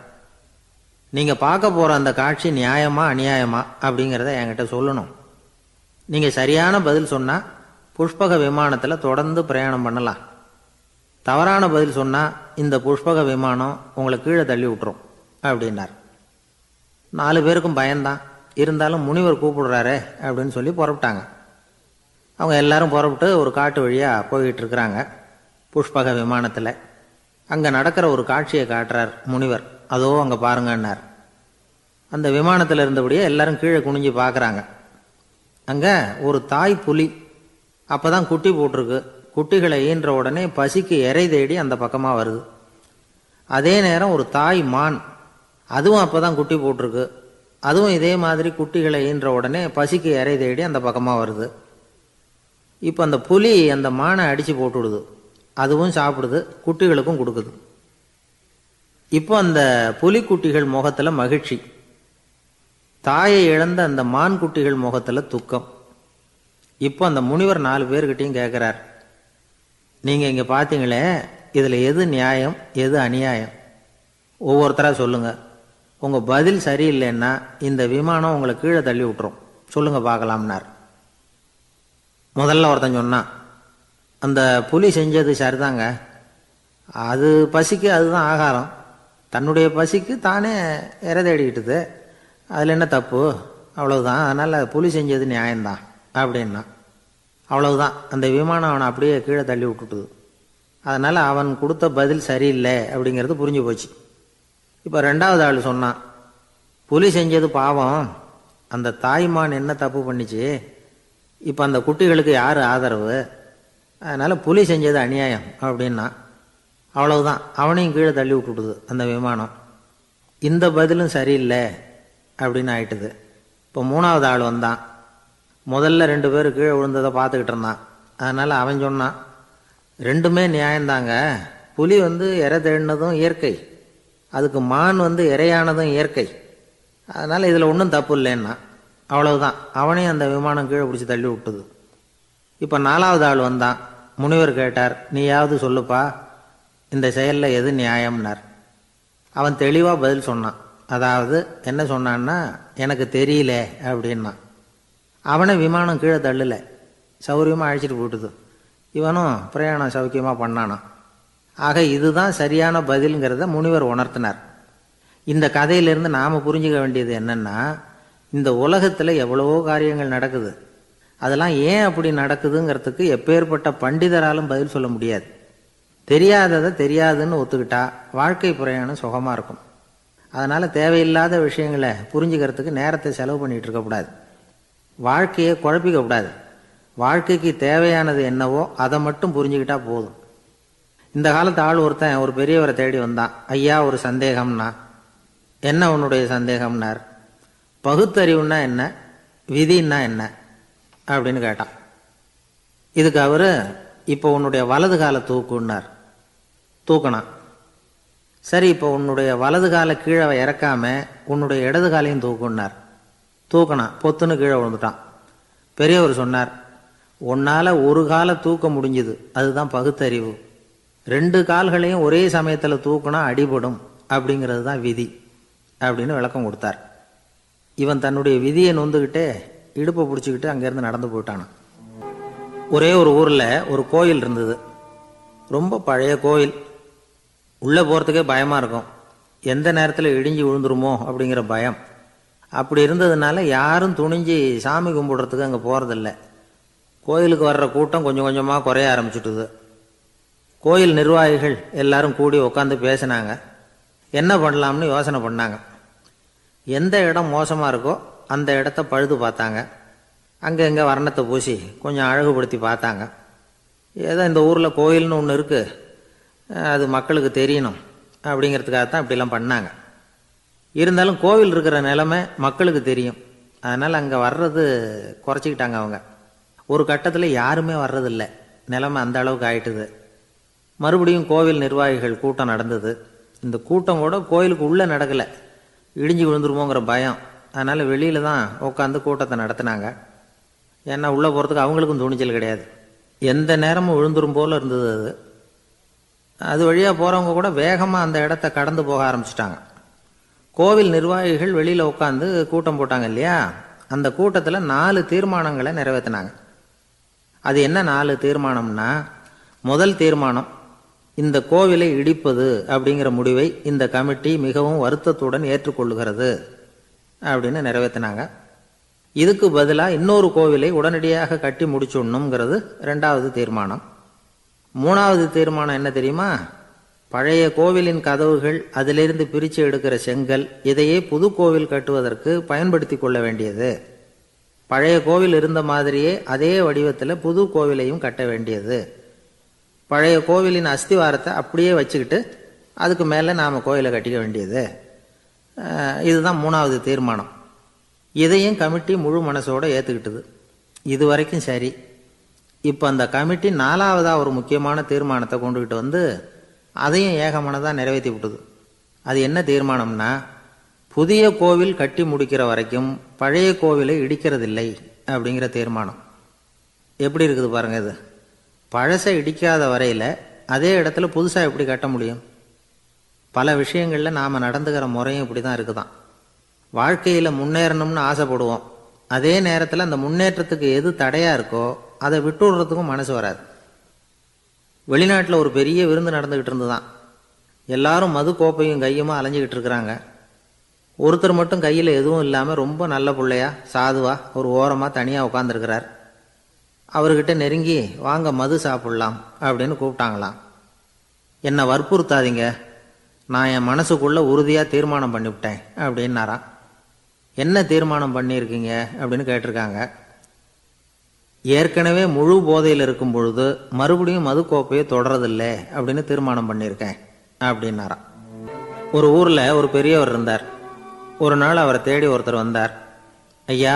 நீங்கள் பார்க்க போகிற அந்த காட்சி நியாயமா அநியாயமா அப்படிங்கிறத என்கிட்ட சொல்லணும். நீங்கள் சரியான பதில் சொன்னால் புஷ்பக விமானத்தில் தொடர்ந்து பிரயாணம் பண்ணலாம். தவறான பதில் சொன்னால் இந்த புஷ்பக விமானம் உங்களை கீழே தள்ளி விட்டுரும் அப்படின்னார். 4 பேருக்கும் பயந்தான். இருந்தாலும் முனிவர் கூப்பிடுறாரே அப்படின்னு சொல்லி புறப்பட்டாங்க. அவங்க எல்லாரும் புறப்பட்டு ஒரு காட்டு வழியாக போய்கிட்டு இருக்கிறாங்க புஷ்பக விமானத்தில். அங்கே நடக்கிற ஒரு காட்சியை காட்டுறார் முனிவர். அதோ அங்கே பாருங்கன்னார். அந்த விமானத்தில் இருந்தபடியே எல்லாரும் கீழே குனிஞ்சு பார்க்குறாங்க. அங்கே ஒரு தாய் புலி அப்போ தான் குட்டி போட்டிருக்கு. குட்டிகளை ஈன்ற உடனே பசிக்கு இறை தேடி அந்த பக்கமாக வருது. அதே நேரம் ஒரு தாய் மான், அதுவும் அப்போ தான் குட்டி போட்டிருக்கு. அதுவும் இதே மாதிரி குட்டிகளை ஈன்ற உடனே பசிக்கு இறை தேடி அந்த பக்கமாக வருது. இப்போ அந்த புலி அந்த மானை அடித்து போட்டுவிடுது. அதுவும் சாப்பிடுது, குட்டிகளுக்கும் கொடுக்குது. இப்போ அந்த புலிக்குட்டிகள் முகத்தில் மகிழ்ச்சி, தாயை இழந்த அந்த மான் குட்டிகள் முகத்தில் துக்கம். இப்போ அந்த முனிவர் 4 பேர்கிட்டையும் கேட்குறார், நீங்கள் இங்கே பார்த்தீங்களே, இதில் எது நியாயம் எது அநியாயம் ஒவ்வொருத்தராக சொல்லுங்கள். உங்கள் பதில் சரியில்லைன்னா இந்த விமானம் உங்களை கீழே தள்ளி விட்டுரும், சொல்லுங்கள் பார்க்கலாம்னார். முதல்ல ஒருத்தன் சொன்னான், அந்த புலி செஞ்சது சரிதாங்க, அது பசிக்கு அதுதான் ஆகாரம், தன்னுடைய பசிக்கு தானே இறை தேடிக்கிட்டுது, அதில் என்ன தப்பு, அவ்வளவுதான், அதனால் புலி செஞ்சது நியாயம்தான் அப்படின்னா. அவ்வளவுதான், அந்த விமானம் அவனை அப்படியே கீழே தள்ளி விட்டுட்டுது. அதனால் அவன் கொடுத்த பதில் சரியில்லை அப்படிங்கிறது புரிஞ்சு போச்சு. இப்போ ரெண்டாவது ஆள் சொன்னான், புலி செஞ்சது பாவம், அந்த தாய்மான் என்ன தப்பு பண்ணிச்சு, இப்போ அந்த குட்டிகளுக்கு யார் ஆதரவு, அதனால் புலி செஞ்சது அநியாயம் அப்படின்னா. அவ்வளவுதான், அவனையும் கீழே தள்ளி விட்டுடுது அந்த விமானம். இந்த பதிலும் சரியில்லை அப்படின்னு ஆயிட்டுது. இப்போ மூணாவது ஆள் வந்தான். முதல்ல 2 பேர் கீழே விழுந்ததை பார்த்துக்கிட்டு இருந்தான். அதனால் அவன் சொன்னான், ரெண்டுமே நியாயந்தாங்க, புலி இரை தேடினதும் இயற்கை, அதுக்கு மான் இரையானதும் இயற்கை, அதனால் இதில் ஒன்றும் தப்பு இல்லைன்னா. அவ்வளவுதான், அவனையும் அந்த விமானம் கீழே பிடிச்சி தள்ளி விட்டுது. இப்போ நாலாவது ஆள் வந்தான். முனிவர் கேட்டார், நீயாவது சொல்லுப்பா, இந்த செயலில் எது நியாயம்னார். அவன் தெளிவாக பதில் சொன்னான். அதாவது என்ன சொன்னான்னா, எனக்கு தெரியல அப்படின்னா. அவனை விமானம் கீழே தள்ளலை, சௌரியமாக அழைச்சிட்டு போட்டுது. இவனும் பிரயாணம் சௌக்கியமாக பண்ணானான். ஆக இதுதான் சரியான பதிலுங்கிறத முனிவர் உணர்த்தினார். இந்த கதையிலிருந்து நாம் புரிஞ்சுக்க வேண்டியது என்னென்னா, இந்த உலகத்தில் எவ்வளவோ காரியங்கள் நடக்குது, அதெல்லாம் ஏன் அப்படி நடக்குதுங்கிறதுக்கு எப்பேற்பட்ட பண்டிதராலும் பதில் சொல்ல முடியாது. தெரியாததை தெரியாதுன்னு ஒத்துக்கிட்டா வாழ்க்கை பிரயாணம் சுகமாக இருக்கும். அதனால் தேவையில்லாத விஷயங்களை புரிஞ்சுக்கிறதுக்கு நேரத்தை செலவு பண்ணிகிட்டு இருக்கக்கூடாது. வாழ்க்கையை குழப்பிக்கக்கூடாது. வாழ்க்கைக்கு தேவையானது என்னவோ அதை மட்டும் புரிஞ்சுக்கிட்டா போதும். இந்த காலத்து ஆள் ஒருத்தன் ஒரு பெரியவரை தேடி வந்தான். ஐயா, ஒரு சந்தேகம்னா. என்ன உன்னுடைய சந்தேகம்னார். பகுத்தறிவுன்னா என்ன, விதின்னா என்ன அப்படின்னு கேட்டான். இதுக்கு அவர், இப்போ உன்னுடைய வலது காலை தூக்குன்னார். தூக்கினான். சரி, இப்போ உன்னுடைய வலது காலை கீழே இறக்காம உன்னுடைய இடது காலையும் தூக்குன்னார். தூக்கினான். பொத்துன்னு கீழே விழுந்துட்டான். பெரியவர் சொன்னார், உன்னால் ஒரு காலை தூக்க முடிஞ்சுது, அதுதான் பகுத்தறிவு. 2 கால்களையும் ஒரே சமயத்தில் தூக்குனா அடிபடும், அப்படிங்கிறது தான் விதி அப்படின்னு விளக்கம் கொடுத்தார். இவன் தன்னுடைய விதியை நொந்துக்கிட்டே இடுப்பை பிடிச்சிக்கிட்டு அங்கேருந்து நடந்து போயிட்டானான். ஒரே ஒரு ஊரில் ஒரு கோயில் இருந்தது. ரொம்ப பழைய கோயில். உள்ளே போகிறதுக்கே பயமாக இருக்கும். எந்த நேரத்தில் இடிஞ்சு விழுந்துருமோ அப்படிங்கிற பயம். அப்படி இருந்ததுனால யாரும் துணிஞ்சு சாமி கும்பிடுறதுக்கு அங்கே போகிறதில்ல. கோயிலுக்கு வர்ற கூட்டம் கொஞ்சம் கொஞ்சமாக குறைய ஆரம்பிச்சுட்டுது. கோயில் நிர்வாகிகள் எல்லாரும் கூடி உட்காந்து பேசினாங்க. என்ன பண்ணலாம்னு யோசனை பண்ணாங்க. எந்த இடம் மோசமாக இருக்கோ அந்த இடத்த பழுது பார்த்தாங்க. அங்கே இங்கே வர்ணத்தை பூசி கொஞ்சம் அழகுபடுத்தி பார்த்தாங்க. ஏதோ இந்த ஊரில் கோயில்னு ஒன்று இருக்குது, அது மக்களுக்கு தெரியணும் அப்படிங்கிறதுக்காகத்தான் இப்படிலாம் பண்ணாங்க. இருந்தாலும் கோவில் இருக்கிற நிலைமை மக்களுக்கு தெரியும். அதனால் அங்கே வர்றது குறைச்சிக்கிட்டாங்க அவங்க. ஒரு கட்டத்தில் யாருமே வர்றதில்லை. நிலைமை அந்த அளவுக்கு ஆயிட்டுது. மறுபடியும் கோவில் நிர்வாகிகள் கூட்டம் நடந்தது. இந்த கூட்டம் கூட கோயிலுக்கு உள்ளே நடக்கலை, இடிஞ்சு விழுந்துருமோங்கிற பயம். அதனால் வெளியில் தான் உட்காந்து கூட்டத்தை நடத்தினாங்க. ஏன்னா உள்ளே போகிறதுக்கு அவங்களுக்கும் துணிச்சல் கிடையாது. எந்த நேரமும் விழுந்துரும் போல் இருந்தது அது. அது வழியாக போகிறவங்க கூட வேகமாக அந்த இடத்த கடந்து போக ஆரம்பிச்சிட்டாங்க. கோவில் நிர்வாகிகள் வெளியில் உட்காந்து கூட்டம் போட்டாங்க இல்லையா, அந்த கூட்டத்தில் 4 தீர்மானங்களை நிறைவேற்றினாங்க. அது என்ன 4 தீர்மானம்னா, முதல் தீர்மானம், இந்த கோவிலை இடிப்பது அப்படிங்கிற முடிவை இந்த கமிட்டி மிகவும் வருத்தத்துடன் ஏற்றுக்கொள்ளுகிறது அப்படின்னு நிறைவேற்றினாங்க. இதுக்கு பதிலாக இன்னொரு கோவிலை உடனடியாக கட்டி முடிச்சுடணுங்கிறது 2வது தீர்மானம். 3வது தீர்மானம் என்ன தெரியுமா, பழைய கோவிலின் கதவுகள், அதிலிருந்து பிரித்து எடுக்கிற செங்கல், இதையே புது கோவில் கட்டுவதற்கு பயன்படுத்தி கொள்ள வேண்டியது. பழைய கோவில் இருந்த மாதிரியே அதே வடிவத்தில் புது கோவிலையும் கட்ட வேண்டியது. பழைய கோவிலின் அஸ்திவாரத்தை அப்படியே வச்சுக்கிட்டு அதுக்கு மேலே நாம் கோயிலை கட்டிக்க வேண்டியது. இதுதான் 3வது தீர்மானம். இதையும் கமிட்டி முழு மனசோடு ஏற்றுக்கிட்டது. இது வரைக்கும் சரி. இப்போ அந்த கமிட்டி 4வதாக ஒரு முக்கியமான தீர்மானத்தை கொண்டுகிட்டு வந்து அதையும் ஏகமனதாக நிறைவேற்றி விட்டுது. அது என்ன தீர்மானம்னா, புதிய கோவில் கட்டி முடிக்கிற வரைக்கும் பழைய கோவிலை இடிக்கிறதில்லை அப்படிங்கிற தீர்மானம். எப்படி இருக்குது பாருங்க இது. பழசை இடிக்காத வரையில் அதே இடத்துல புதுசாக எப்படி கட்ட முடியும்? பல விஷயங்களில் நாம் நடந்துக்கிற முறையும் இப்படி தான் இருக்குதான். வாழ்க்கையில் முன்னேறணும்னு ஆசைப்படுவோம். அதே நேரத்தில் அந்த முன்னேற்றத்துக்கு எது தடையாக இருக்கோ அதை விட்டுடுறதுக்கும் மனசு வராது. வெளிநாட்டில் ஒரு பெரிய விருந்து நடந்துக்கிட்டு இருந்துதான். எல்லாரும் மது கோப்பையும் கையுமா அலைஞ்சிக்கிட்டு இருக்கிறாங்க. ஒருத்தர் மட்டும் கையில் எதுவும் இல்லாமல் ரொம்ப நல்ல பிள்ளையா சாதுவா ஒரு ஓரமாக தனியாக உட்காந்துருக்கிறார். அவர்கிட்ட நெருங்கி, வாங்க மது சாப்பிட்லாம் அப்படின்னு கூப்பிட்டாங்களாம். என்னை வற்புறுத்தாதீங்க, நான் என் மனசுக்குள்ள உறுதியாக தீர்மானம் பண்ணிவிட்டேன் அப்படின்னாராம். என்ன தீர்மானம் பண்ணியிருக்கீங்க அப்படின்னு கேட்டிருக்காங்க. ஏற்கனவே முழு போதையில் இருக்கும் பொழுது மறுபடியும் மது கோப்பையை தொடரதில்லை அப்படின்னு தீர்மானம் பண்ணியிருக்கேன் அப்படின்னாராம். ஒரு ஊரில் ஒரு பெரியவர் இருந்தார். ஒரு நாள் அவரை தேடி ஒருத்தர் வந்தார். ஐயா,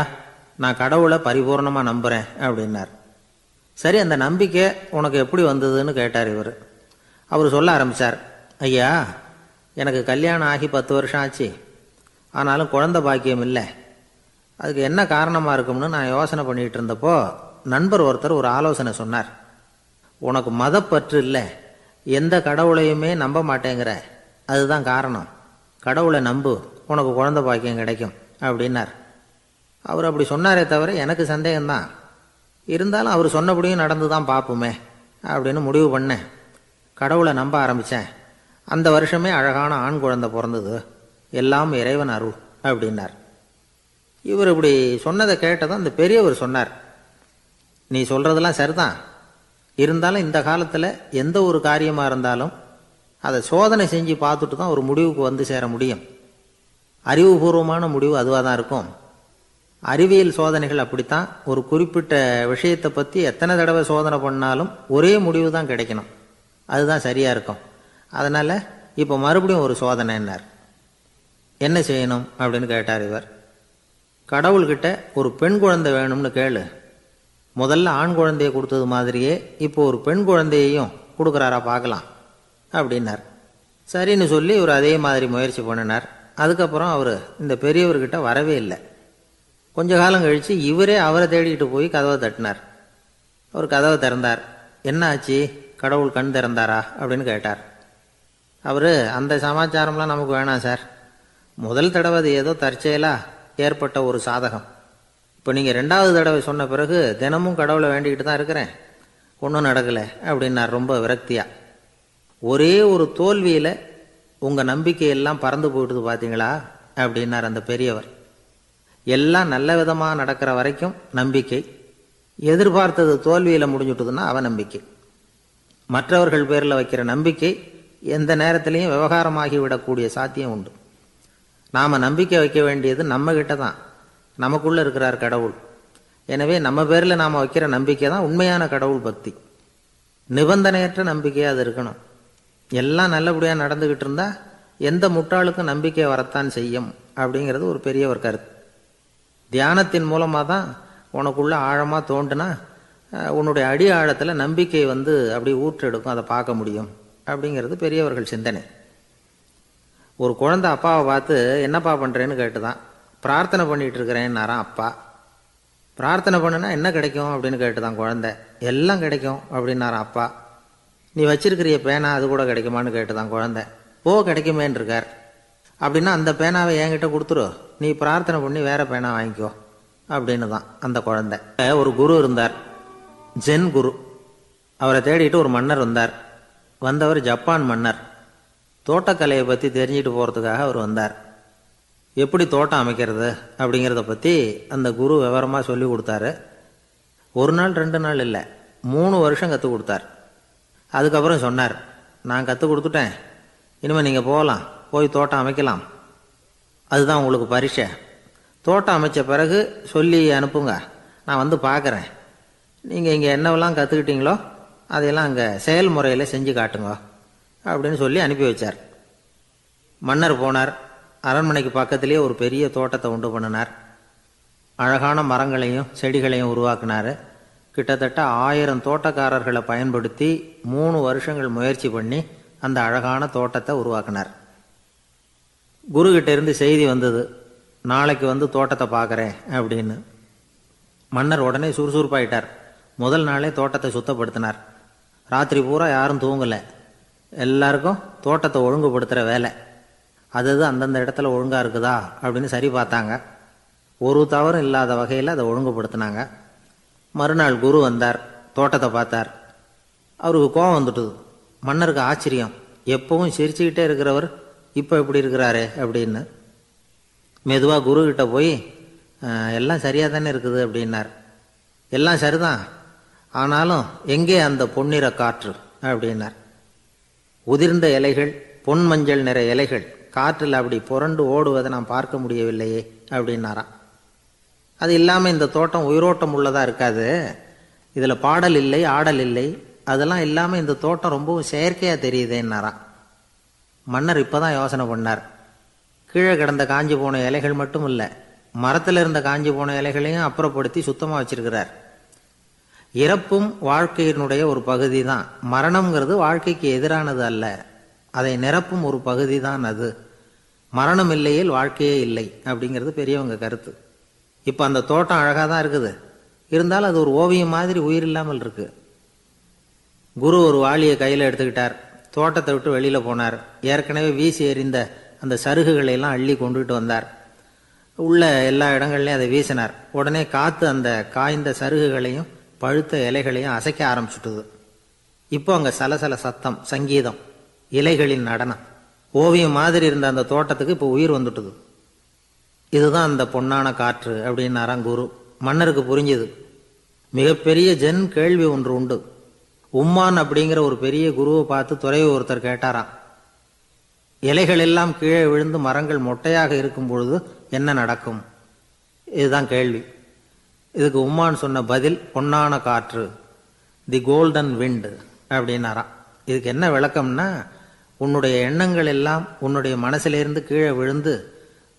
நான் கடவுளை பரிபூர்ணமாக நம்புகிறேன் அப்படின்னார். சரி, அந்த நம்பிக்கை உனக்கு எப்படி வந்ததுன்னு கேட்டார் இவர். அவர் சொல்ல ஆரம்பித்தார். ஐயா, எனக்கு கல்யாணம் ஆகி 10 வருஷம் ஆச்சு. ஆனாலும் குழந்தை பாக்கியம் இல்லை. அதுக்கு என்ன காரணமாக இருக்கும்னு நான் யோசனை பண்ணிகிட்டு இருந்தப்போ நண்பர் ஒருத்தர் ஒரு ஆலோசனை சொன்னார். உனக்கு மதப்பற்று இல்லை, எந்த கடவுளையுமே நம்ப மாட்டேங்கிற, அதுதான் காரணம். கடவுளை நம்பு, உனக்கு குழந்தை பாக்கியம் கிடைக்கும் அப்படின்னார். அவர் அப்படி சொன்னாரே தவிர எனக்கு சந்தேகம்தான். இருந்தாலும் அவர் சொன்னபடியும் நடந்து தான் பார்ப்போமே அப்படின்னு முடிவு பண்ணேன். கடவுளை நம்ப ஆரம்பித்தேன். அந்த வருஷமே அழகான ஆண் குழந்தை பிறந்தது. எல்லாம் இறைவன் அருள் அப்படின்னார். இவர் இப்படி சொன்னதை கேட்டதும் அந்த பெரியவர் சொன்னார், நீ சொல்கிறதெல்லாம் சரிதான். இருந்தாலும் இந்த காலத்தில் எந்த ஒரு காரியமாக இருந்தாலும் அதை சோதனை செஞ்சு பார்த்துட்டு தான் ஒரு முடிவுக்கு வந்து சேர முடியும். அறிவுபூர்வமான முடிவு அதுவாக தான் இருக்கும். அறிவியல் சோதனைகள் அப்படித்தான். ஒரு குறிப்பிட்ட விஷயத்தை பற்றி எத்தனை தடவை சோதனை பண்ணாலும் ஒரே முடிவு தான் கிடைக்கணும். அதுதான் சரியாக இருக்கும். அதனால் இப்போ மறுபடியும் ஒரு சோதனைன்னார். என்ன செய்யணும் அப்படின்னு கேட்டார் இவர். கடவுள்கிட்ட ஒரு பெண் குழந்தை வேணும்னு கேளு. முதல்ல ஆண் குழந்தையை கொடுத்தது மாதிரியே இப்போ ஒரு பெண் குழந்தையையும் கொடுக்குறாரா பார்க்கலாம் அப்படின்னார். சரின்னு சொல்லி இவர் அதே மாதிரி முயற்சி பண்ணினார். அதுக்கப்புறம் அவர் இந்த பெரியவர்கிட்ட வரவே இல்லை. கொஞ்ச காலம் கழித்து இவரே அவரை தேடிக்கிட்டு போய் கதவை தட்டினார். அவர் கதவை திறந்தார். என்ன ஆச்சு, கடவுள் கண் திறந்தாரா அப்படின்னு கேட்டார். அவர், அந்த சமாச்சாரம்லாம் நமக்கு வேணாம் சார். முதல் தடவை அது ஏதோ தற்செயலாக ஏற்பட்ட ஒரு சாதகம். இப்போ நீங்கள் 2வது தடவை சொன்ன பிறகு தினமும் கடவுளை வேண்டிக்கிட்டு தான் இருக்கிறேன், ஒன்றும் நடக்கலை அப்படின்னார் ரொம்ப விரக்தியாக. ஒரே ஒரு தோல்வியில் உங்கள் நம்பிக்கையெல்லாம் பறந்து போயிடுது பார்த்தீங்களா அப்படின்னார் அந்த பெரியவர். எல்லாம் நல்ல விதமாக நடக்கிற வரைக்கும் நம்பிக்கை, எதிர்பார்த்தது தோல்வியில் முடிஞ்சுட்டுதுன்னா அவநம்பிக்கை. மற்றவர்கள் பேரில் வைக்கிற நம்பிக்கை எந்த நேரத்திலையும் விவகாரமாகி விடக்கூடிய சாத்தியம் உண்டு. நாம் நம்பிக்கை வைக்க வேண்டியது நம்மகிட்ட தான். நமக்குள்ளே இருக்கிறார் கடவுள். எனவே நம்ம பேரில் நாம் வைக்கிற நம்பிக்கை தான் உண்மையான கடவுள் பக்தி. நிபந்தனையற்ற நம்பிக்கையாக அது இருக்கணும். எல்லாம் நல்லபடியாக நடந்துக்கிட்டு இருந்தால் எந்த முட்டாளுக்கும் நம்பிக்கை வரத்தான் செய்யும் அப்படிங்கிறது ஒரு பெரியவர் கருத்து. தியானத்தின் மூலமாக தான் உனக்குள்ள ஆழமாக தோண்டுனா உன்னுடைய அடி ஆழத்தில் நம்பிக்கை அப்படி ஊற்றெடுக்கும், அதை பார்க்க முடியும் அப்படிங்கிறது பெரியவர்கள் சிந்தனை. ஒரு குழந்தை அப்பாவை பார்த்து என்னப்பா பண்ணுறேன்னு கேட்டுதான். பிரார்த்தனை பண்ணிகிட்டு இருக்கிறேன்னாராம் அப்பா. பிரார்த்தனை பண்ணுனா என்ன கிடைக்கும் அப்படின்னு கேட்டுதான் குழந்தை. எல்லாம் கிடைக்கும் அப்படின்னாராம் அப்பா. நீ வச்சிருக்கிறிய பேனா அது கூட கிடைக்குமான்னு கேட்டுதான் குழந்தை. கிடைக்குமேன்னு இருக்கார். அப்படின்னா அந்த பேனாவை என்கிட்ட கொடுத்துரு, நீ பிரார்த்தனை பண்ணி வேற பேனா வாங்கிக்கோ அப்படின்னு தான் அந்த குழந்தை. ஒரு குரு இருந்தார், ஜென் குரு. அவரை தேடிட்டு ஒரு மன்னர் வந்தார். வந்தவர் ஜப்பான் மன்னர். தோட்டக்கலையை பற்றி தெரிஞ்சுட்டு போகிறதுக்காக அவர் வந்தார். எப்படி தோட்டம் அமைக்கிறது அப்படிங்கிறத பற்றி அந்த குரு விவரமாக சொல்லி கொடுத்தாரு. 1 நாள் 2 நாள் இல்லை, 3 வருஷம் கற்றுக் கொடுத்தார். அதுக்கப்புறம் சொன்னார், நான் கற்றுக் கொடுத்துட்டேன், இனிமேல் நீங்கள் போகலாம், போய் தோட்டம் அமைக்கலாம். அதுதான் உங்களுக்கு பரீட்சை. தோட்டம் அமைச்ச பிறகு சொல்லி அனுப்புங்க, நான் வந்து பார்க்குறேன். நீங்கள் இங்கே என்னவெல்லாம் கற்றுக்கிட்டீங்களோ அதையெல்லாம் அங்கே செயல்முறையில் செஞ்சு காட்டுங்க அப்படின்னு சொல்லி அனுப்பி வச்சார். மன்னர் போனார். அரண்மனைக்கு பக்கத்திலே ஒரு பெரிய தோட்டத்தை உண்டு பண்ணினார். அழகான மரங்களையும் செடிகளையும் உருவாக்கினார். கிட்டத்தட்ட 1000 தோட்டக்காரர்களை பயன்படுத்தி 3 வருஷங்கள் முயற்சி பண்ணி அந்த அழகான தோட்டத்தை உருவாக்கினார். குருகிட்ட இருந்து செய்தி வந்தது, நாளைக்கு வந்து தோட்டத்தை பார்க்குறேன் அப்படின்னு. மன்னர் உடனே சுறுசுறுப்பாயிட்டார். முதல் நாளே தோட்டத்தை சுத்தப்படுத்தினார். ராத்திரி பூரா யாரும் தூங்கலை. எல்லாருக்கும் தோட்டத்தை ஒழுங்குபடுத்துகிற வேலை. அது அந்தந்த இடத்துல ஒழுங்காக இருக்குதா அப்படின்னு சரி பார்த்தாங்க. ஒரு தவறும் இல்லாத வகையில் அதை ஒழுங்குபடுத்தினாங்க. மறுநாள் குரு வந்தார், தோட்டத்தை பார்த்தார். அவருக்கு கோபம் வந்துட்டுது. மன்னருக்கு ஆச்சரியம், எப்பவும் சிரிச்சுக்கிட்டே இருக்கிறவர் இப்போ இப்படி இருக்கிறாரு அப்படின்னு. மெதுவாக குருக்கிட்ட போய் எல்லாம் சரியாக தானே இருக்குது அப்படின்னார். எல்லாம் சரிதான், ஆனாலும் எங்கே அந்த பொன்னிற காற்று அப்படின்னார். உதிர்ந்த இலைகள், பொன் மஞ்சள் நிற இலைகள் காற்றில் அப்படி புரண்டு ஓடுவதை நான் பார்க்க முடியவில்லையே அப்படின்னாராம். அது இல்லாமல் இந்த தோட்டம் உயிரோட்டம் உள்ளதாக இருக்காது, இதில் பாடல் இல்லை ஆடல் இல்லை, அதெல்லாம் இல்லாமல் இந்த தோட்டம் ரொம்பவும் செயற்கையாக தெரியுதேன்னாராம். மன்னர் இப்போ தான் யோசனை பண்ணார். கீழே கிடந்த காஞ்சி போன இலைகள் மட்டும் இல்லை, மரத்தில் இருந்த காஞ்சி போன இலைகளையும் அப்புறப்படுத்தி சுத்தமாக வச்சிருக்கிறார். இறப்பும் வாழ்க்கையினுடைய ஒரு பகுதி தான். மரணம்ங்கிறது வாழ்க்கைக்கு எதிரானது அல்ல, அதை நிரப்பும் ஒரு பகுதி தான் அது. மரணம் இல்லையில் வாழ்க்கையே இல்லை அப்படிங்கிறது பெரியவங்க கருத்து. இப்போ அந்த தோட்டம் அழகாக தான் இருக்குது, இருந்தாலும் அது ஒரு ஓவியம் மாதிரி உயிர் இல்லாமல் இருக்கு. குரு ஒரு வாளியை கையில் எடுத்துக்கிட்டார், தோட்டத்தை விட்டு வெளியில் போனார். ஏற்கனவே வீசி எறிந்த அந்த சருகுகளை எல்லாம் அள்ளி கொண்டுகிட்டு வந்தார். உள்ள எல்லா இடங்கள்லையும் அதை வீசினார். உடனே காற்று அந்த காய்ந்த சருகுகளையும் பழுத்த இலைகளையும் அசைக்க ஆரம்பிச்சுட்டுது. இப்போ அங்கே சலசல சத்தம், சங்கீதம், இலைகளின் நடனம், ஓவியம் மாதிரி இருந்த அந்த தோட்டத்துக்கு இப்போ உயிர் வந்துட்டுது. இதுதான் அந்த பொன்னான காற்று அப்படின்னாராம் குரு. மன்னருக்கு புரிஞ்சுது. மிகப்பெரிய ஜென் கேள்வி ஒன்று உண்டு. உம்மான் அப்படிங்கிற ஒரு பெரிய குருவை பார்த்து துறவி ஒருத்தர் கேட்டாராம், இலைகள் எல்லாம் கீழே விழுந்து மரங்கள் மொட்டையாக இருக்கும் பொழுது என்ன நடக்கும்? இதுதான் கேள்வி. இதுக்கு உம்மான் சொன்ன பதில் பொன்னான காற்று, தி கோல்டன் விண்ட் அப்படின்னாராம். இதுக்கு என்ன விளக்கம்னா, உன்னுடைய எண்ணங்கள் எல்லாம் உன்னுடைய மனசிலிருந்து கீழே விழுந்து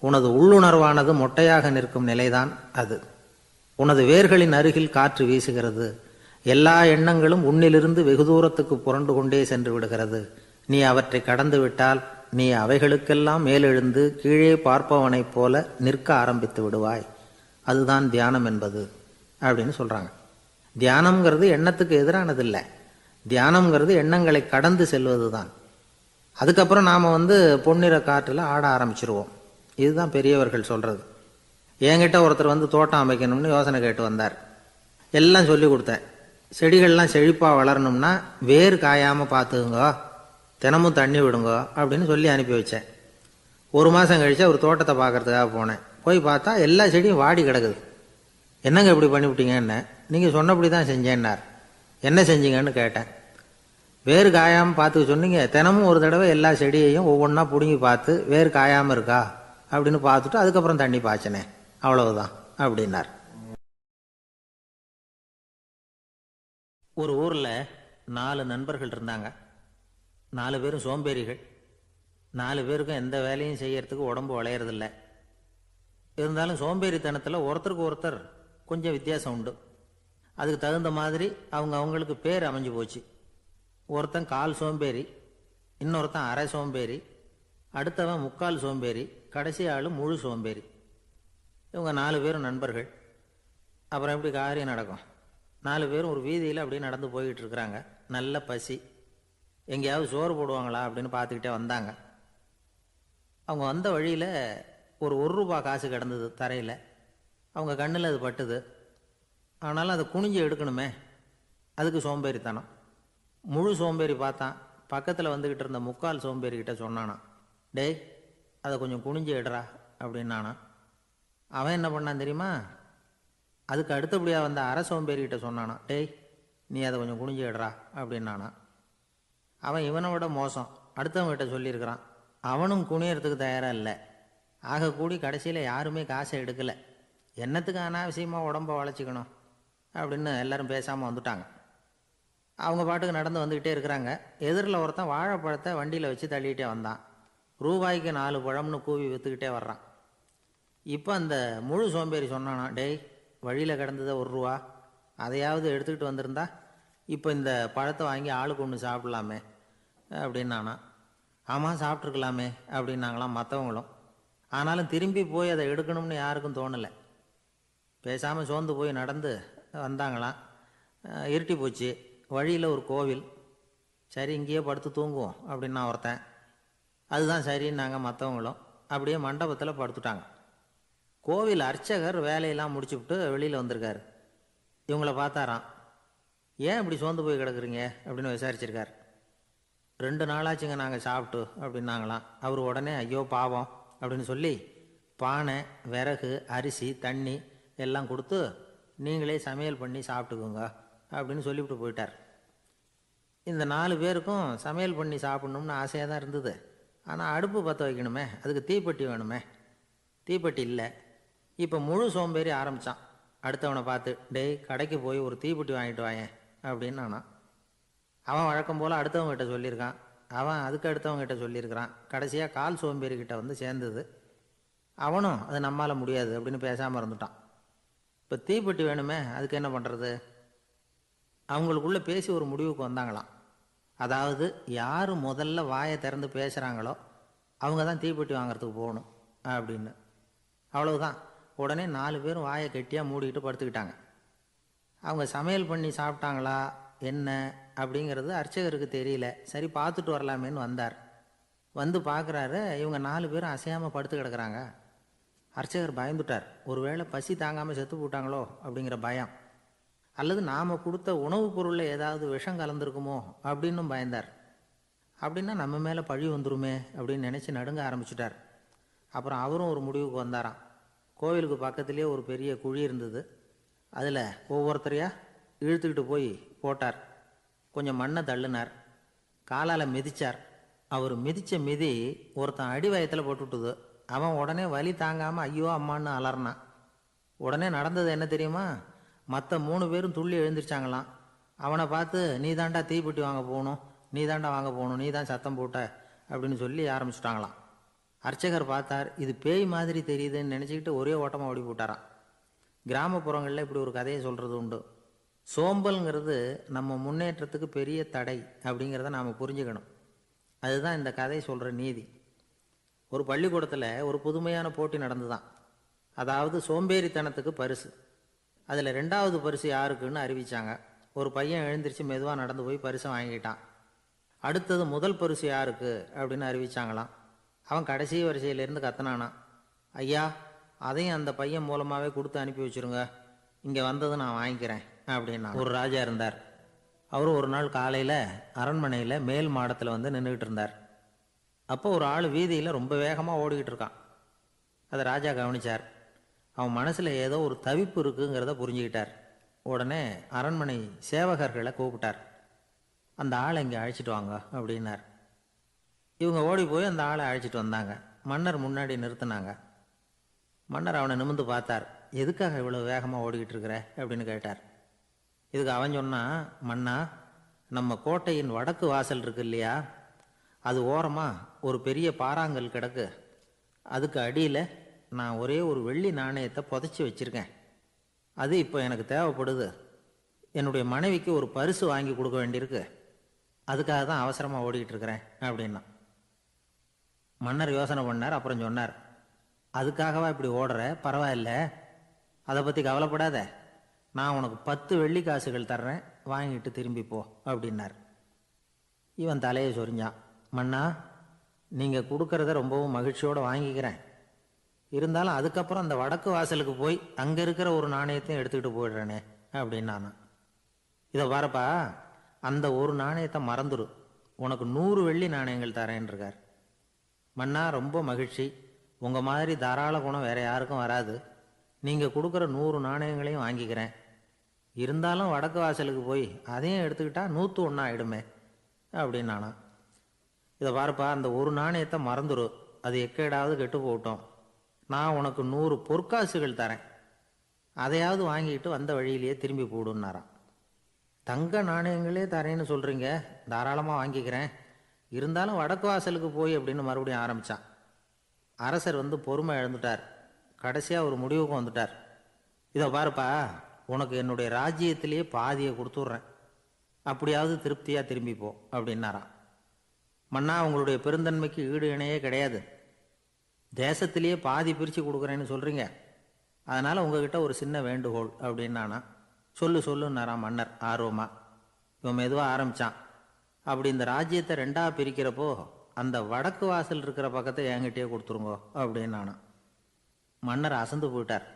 உனது உள்ளுணர்வானது மொட்டையாக நிற்கும் நிலைதான் அது. உனது வேர்களின் அருகில் காற்று வீசுகிறது. எல்லா எண்ணங்களும் உன்னிலிருந்து வெகு தூரத்துக்கு புரண்டு கொண்டே சென்று விடுகிறது. நீ அவற்றை கடந்து விட்டால் நீ அவைகளுக்கெல்லாம் மேலெழுந்து கீழே பார்ப்பவனைப் போல நிற்க ஆரம்பித்து விடுவாய். அதுதான் தியானம் என்பது அப்படின்னு சொல்றாங்க. தியானம்ங்கிறது எண்ணத்துக்கு எதிரானதில்லை, தியானம்ங்கிறது எண்ணங்களை கடந்து செல்வது தான். அதுக்கப்புறம் நாம் பொன்னிற காற்றில் ஆட ஆரம்பிச்சிருவோம். இதுதான் பெரியவர்கள் சொல்றது. என்கிட்ட ஒருத்தர் தோட்டம் அமைக்கணும்னு யோசனை கேட்டு வந்தார். எல்லாம் சொல்லி கொடுத்தேன். செடிகள்லாம் செழிப்பாக வளரணும்னா வேர் காயாமல் பார்த்துக்குங்க, தினமும் தண்ணி விடுங்க அப்படின்னு சொல்லி அனுப்பி வச்சேன். ஒரு மாதம் கழிச்சு அவர் தோட்டத்தை பார்க்கறதுக்காக போனேன். போய் பார்த்தா எல்லா செடியும் வாடி கிடக்குது. என்னங்க இப்படி பண்ணிவிட்டீங்கன்னு. நீங்கள் சொன்னபடி தான் செஞ்சேன்னார். என்ன செஞ்சீங்கன்னு கேட்டேன். வேறு காயாமல் பார்த்துக்க சொன்னீங்க, தினமும் ஒரு தடவை எல்லா செடியையும் ஒவ்வொன்றா பிடுங்கி பார்த்து வேறு காயாமல் இருக்கா அப்படின்னு பார்த்துட்டு அதுக்கப்புறம் தண்ணி பாய்ச்சனே, அவ்வளவுதான் அப்படின்னார். ஒரு ஊரில் 4 நண்பர்கள் இருந்தாங்க. 4 பேரும் சோம்பேறிகள். 4 பேருக்கும் எந்த வேலையும் செய்யறதுக்கு உடம்பு வளையறதில்லை. இருந்தாலும் சோம்பேறித்தனத்தில் ஒருத்தருக்கு ஒருத்தர் கொஞ்சம் வித்தியாசம் உண்டு. அதுக்கு தகுந்த மாதிரி அவங்களுக்கு பேர் அமைஞ்சு போச்சு. ஒருத்தன் கால் சோம்பேறி, இன்னொருத்தன் அரை சோம்பேறி, அடுத்தவன் முக்கால் சோம்பேறி, கடைசி ஆள் முழு சோம்பேறி. இவங்க 4 பேரும் நண்பர்கள். அப்புறம் எப்படி காரியம் நடக்கும்? 4 பேரும் ஒரு வீதியில் அப்படியே நடந்து போய்கிட்டு இருக்கிறாங்க. நல்ல பசி. எங்கேயாவது சோறு போடுவாங்களா அப்படின்னு பார்த்துக்கிட்டே வந்தாங்க. அவங்க வந்த வழியில் ஒரு ரூபா காசு கிடந்தது தரையில். அவங்க கண்ணில் அது பட்டுது. ஆனாலும் அதை குனிஞ்சு எடுக்கணுமே, அதுக்கு சோம்பேறித்தனம். முழு சோம்பேறி பார்த்தான். பக்கத்தில் வந்துக்கிட்டு இருந்த முக்கால் சோம்பேறிக்கிட்ட சொன்னானான், டேய் அதை கொஞ்சம் குனிஞ்சு எடுறா அப்படின்னானா. அவன் என்ன பண்ணான் தெரியுமா? அதுக்கு அடுத்தபடியாக வந்த அரை சோம்பேறிக்கிட்ட சொன்னானா, டேய் நீ அதை கொஞ்சம் குனிஞ்சு எடுறா அப்படின்னானா. அவன் இவனை விட மோசம், அடுத்தவங்கிட்ட சொல்லியிருக்கிறான். அவனும் குனியறதுக்கு தயாராக இல்லை. ஆக கூடி கடைசியில் யாருமே காசை எடுக்கலை. என்னத்துக்கு அனாவசியமாக உடம்பை வளைச்சிக்கணும் அப்படின்னு எல்லாரும் பேசாமல் வந்துட்டாங்க. அவங்க பாட்டுக்கு நடந்து வந்துக்கிட்டே இருக்கிறாங்க. எதிரில் ஒருத்தன் வாழைப்பழத்தை வண்டியில் வச்சு தள்ளிகிட்டே வந்தான். ரூபாய்க்கு 4 பழம்னு கூவி விற்றுக்கிட்டே வர்றான். இப்போ அந்த முழு சோம்பேறி சொன்னானா, டேய் வழியில் கிடந்ததை ரூபா, அதையாவது எடுத்துக்கிட்டு வந்திருந்தா இப்போ இந்த பழத்தை வாங்கி ஆளுக்கு ஒன்று சாப்பிடலாமே அப்படின்னானா. ஆமாம் சாப்பிட்ருக்கலாமே அப்படின்னாங்களாம் மற்றவங்களும். ஆனாலும் திரும்பி போய் அதை எடுக்கணும்னு யாருக்கும் தோணலை. பேசாமல் சோர்ந்து போய் நடந்து வந்தாங்களாம். இருட்டி போச்சு. வழியில் ஒரு கோவில். சரி இங்கேயே படுத்து தூங்குவோம் அப்படின்னா ஒருத்தன். அதுதான் சரின்னாங்க மற்றவங்களும். அப்படியே மண்டபத்தில் படுத்துட்டாங்க. கோவில் அர்ச்சகர் வேலையெல்லாம் முடிச்சுவிட்டு வெளியில் வந்திருக்காரு. இவங்கள பார்த்தாராம். ஏன் இப்படி சோர்ந்து போய் கிடக்குறீங்க அப்படின்னு விசாரிச்சிருக்கார். 2 நாளாச்சுங்க நாங்கள் சாப்பிட்டு அப்படின்னாங்களாம். அவர் உடனே ஐயோ பாவம் அப்படின்னு சொல்லி பானை, விறகு, அரிசி, தண்ணி எல்லாம் கொடுத்து நீங்களே சமையல் பண்ணி சாப்பிட்டுக்குங்க அப்படின்னு சொல்லிவிட்டு போயிட்டார். இந்த 4 பேருக்கும் சமையல் பண்ணி சாப்பிட்ணும்னு ஆசையாக தான் இருந்தது. ஆனால் அடுப்பு பற்ற வைக்கணுமே, அதுக்கு தீப்பெட்டி வேணுமே, தீப்பெட்டி இல்லை. இப்போ முழு சோம்பேறி ஆரம்பித்தான். அடுத்தவனை பார்த்து, டேய் கடைக்கு போய் ஒரு தீப்பெட்டி வாங்கிட்டு வாயேன் அப்படின்னு நானான். அவன் வழக்கம் போல் அடுத்தவங்ககிட்ட சொல்லியிருக்கான். அவன் அதுக்கு அடுத்தவங்ககிட்ட சொல்லியிருக்கிறான். கடைசியாக கால் சோம்பேறிக்கிட்ட வந்து சேர்ந்தது. அவனும் அது நம்மால் முடியாது அப்படின்னு பேசாமல் இருந்துட்டான். இப்போ தீப்பெட்டி வேணுமே, அதுக்கு என்ன பண்ணுறது? அவங்களுக்குள்ளே பேசி ஒரு முடிவுக்கு வந்தாங்களாம். அதாவது யார் முதல்ல வாயை திறந்து பேசுகிறாங்களோ அவங்க தான் தீப்பெட்டி வாங்கிறதுக்கு போகணும் அப்படின்னு. அவ்வளவுதான். உடனே 4 பேரும் வாயை கெட்டியாக மூடிக்கிட்டு படுத்துக்கிட்டாங்க. அவங்க சமையல் பண்ணி சாப்பிட்டாங்களா என்ன அப்படிங்கிறது அர்ச்சகருக்கு தெரியல. சரி பார்த்துட்டு வரலாமேன்னு வந்தார். வந்து பார்க்குறாரு, இவங்க 4 பேரும் அசையாமல் படுத்து கிடக்குறாங்க. அர்ச்சகர் பயந்துட்டார். ஒருவேளை பசி தாங்காமல் செத்து போட்டாங்களோ அப்படிங்கிற பயம், அல்லது நாம் கொடுத்த உணவுப் பொருளில் ஏதாவது விஷம் கலந்துருக்குமோ அப்படின்னும் பயந்தார். அப்படின்னா நம்ம மேலே பழி வந்துருமே அப்படின்னு நினச்சி நடுங்க ஆரம்பிச்சுட்டார். அப்புறம் அவரும் ஒரு முடிவுக்கு வந்தாராம். கோவிலுக்கு பக்கத்துலேயே ஒரு பெரிய குழி இருந்தது. அதில் ஒவ்வொருத்தரையாக இழுத்துக்கிட்டு போய் போட்டார். கொஞ்சம் மண்ணை தள்ளினார். காலால் மிதித்தார். அவர் மிதித்த மிதி ஒருத்தன் அடி வயத்தில் போட்டுவிட்டுது. அவன் உடனே வலி தாங்காமல் ஐயோ அம்மான்னு அலறினான். உடனே நடந்தது என்ன தெரியுமா? மற்ற 3 பேரும் துள்ளி எழுந்திரிச்சாங்களாம். அவனை பார்த்து, நீ தாண்டா தீப்பெட்டி வாங்க போகணும், நீ தாண்டா வாங்க போகணும், நீ தான் சத்தம் போட்ட அப்படின்னு சொல்லி ஆரம்பிச்சுட்டாங்களாம். அர்ச்சகர் பார்த்தார். இது பேய் மாதிரி தெரியுதுன்னு நினச்சிக்கிட்டு ஒரே ஓட்டமாக ஓடி போட்டாராம். கிராமப்புறங்களில் இப்படி ஒரு கதையை சொல்கிறது உண்டு. சோம்பல்ங்கிறது நம்ம முன்னேற்றத்துக்கு பெரிய தடை அப்படிங்கிறத நாம் புரிஞ்சுக்கணும். அதுதான் இந்த கதை சொல்கிற நீதி. ஒரு பள்ளிக்கூடத்தில் ஒரு புதுமையான போட்டி நடந்துதான். அதாவது சோம்பேறித்தனத்துக்கு பரிசு. அதில் 2வது பரிசு யாருக்குன்னு அறிவித்தாங்க. ஒரு பையன் எழுந்திரிச்சு மெதுவாக நடந்து போய் பரிசை வாங்கிட்டான். அடுத்தது முதல் பரிசு யாருக்கு அப்படின்னு அறிவித்தாங்களாம். அவன் கடைசி வரிசையிலேருந்து கத்தனானான், ஐயா அதையும் அந்த பையன் மூலமாகவே கொடுத்து அனுப்பி வச்சுருங்க, இங்கே வந்தது நான் வாங்கிக்கிறேன் அப்படின்னா. ஒரு ராஜா இருந்தார். அவர் ஒரு நாள் காலையில் அரண்மனையில் மேல் மாடத்தில் வந்து நின்றுக்கிட்டு இருந்தார். அப்போ ஒரு ஆள் வீதியில் ரொம்ப வேகமாக ஓடிக்கிட்டு இருக்கான். அதை ராஜா கவனித்தார். அவன் மனசில் ஏதோ ஒரு தவிப்பு இருக்குங்கிறத புரிஞ்சுக்கிட்டார். உடனே அரண்மனை சேவகர்களை கூப்பிட்டார். அந்த ஆளை இங்கே அழைச்சிட்டு வாங்க அப்படின்னார். இவங்க ஓடி போய் அந்த ஆளை அழைச்சிட்டு வந்தாங்க. மன்னர் முன்னாடி நிறுத்தினாங்க. மன்னர் அவனை நிமிர்ந்து பார்த்தார். எதுக்காக இவ்வளோ வேகமாக ஓடிக்கிட்டு இருக்கிற அப்படின்னு கேட்டார். இதுக்கு அவன் சொன்னான், மன்னா, நம்ம கோட்டையின் வடக்கு வாசல் இருக்கு இல்லையா, அது ஓரமாக ஒரு பெரிய பாறாங்கல் கிடக்கு. அதுக்கு அடியில் நான் ஒரே ஒரு வெள்ளி நாணயத்தை புதைச்சி வச்சுருக்கேன். அது இப்போ எனக்கு தேவைப்படுது. என்னுடைய மனைவிக்கு ஒரு பரிசு வாங்கி கொடுக்க வேண்டியிருக்கு. அதுக்காக தான் அவசரமாக ஓடிக்கிட்டு இருக்கிறேன் அப்படின்னா. மன்னர் யோசனை பண்ணார். அப்புறம் சொன்னார், அதுக்காகவா இப்படி ஓடுற? பரவாயில்ல, அதை பற்றி கவலைப்படாத. நான் உனக்கு 10 வெள்ளி காசுகள் தர்றேன், வாங்கிட்டு திரும்பி போ அப்படின்னார். இவன் தலையை சொரிஞ்சான். மன்னா, நீங்கள் கொடுக்கறத ரொம்பவும் மகிழ்ச்சியோடு வாங்கிக்கிறேன். இருந்தாலும் அதுக்கப்புறம் அந்த வடக்கு வாசலுக்கு போய் அங்கே இருக்கிற ஒரு நாணயத்தையும் எடுத்துக்கிட்டு போயிடுறேனே அப்படின்னு நான். இதை பாருப்பா, அந்த ஒரு நாணயத்தை மறந்துடு, உனக்கு 100 வெள்ளி நாணயங்கள் தரேன் இருக்கார். மன்னா, ரொம்ப மகிழ்ச்சி. உங்கள் மாதிரி தாராள குணம் வேற யாருக்கும் வராது. நீங்கள் கொடுக்குற 100 நாணயங்களையும் வாங்கிக்கிறேன். இருந்தாலும் வடக்கு வாசலுக்கு போய் அதையும் எடுத்துக்கிட்டா 101 ஆகிடுமே அப்படின்னு நானா. இதை பாருப்பா, அந்த ஒரு நாணயத்தை மறந்துடு, அது எக்கேடாவது கெட்டு போகட்டும். நான் உனக்கு 100 பொற்காசுகள் தரேன், அதையாவது வாங்கிட்டு வந்த வழியிலேயே திரும்பி போடுன்னாரான். தங்க நாணயங்களே தரேன்னு சொல்கிறீங்க, தாராளமாக வாங்கிக்கிறேன். இருந்தாலும் வடக்கு வாசலுக்கு போய் அப்படின்னு மறுபடியும் ஆரம்பித்தான். அரசர் வந்து பொறுமை இழந்துட்டார். கடைசியாக ஒரு முடிவுக்கு வந்துட்டார். இதை பாருப்பா, உனக்கு என்னுடைய ராஜ்யத்திலேயே பாதியை கொடுத்துட்றேன், அப்படியாவது திருப்தியாக திரும்பிப்போ அப்படின்னாராம். மன்னா, உங்களுடைய பெருந்தன்மைக்கு ஈடு இணையே கிடையாது. தேசத்திலேயே பாதி பிரித்து கொடுக்குறேன்னு சொல்கிறீங்க, அதனால் உங்ககிட்ட ஒரு சின்ன வேண்டுகோள் அப்படின்னானா. சொல்லுன்னாராம் மன்னர் ஆர்வமாக. இவன் மெதுவாக ஆரம்பித்தான். அப்படி இந்த ராஜ்யத்தை 2ஆக பிரிக்கிறப்போ அந்த வடக்கு வாசல் இருக்கிற பக்கத்தை என்கிட்டயே கொடுத்துருங்கோ அப்படின்னானா. மன்னர் அசந்து போயிட்டார்.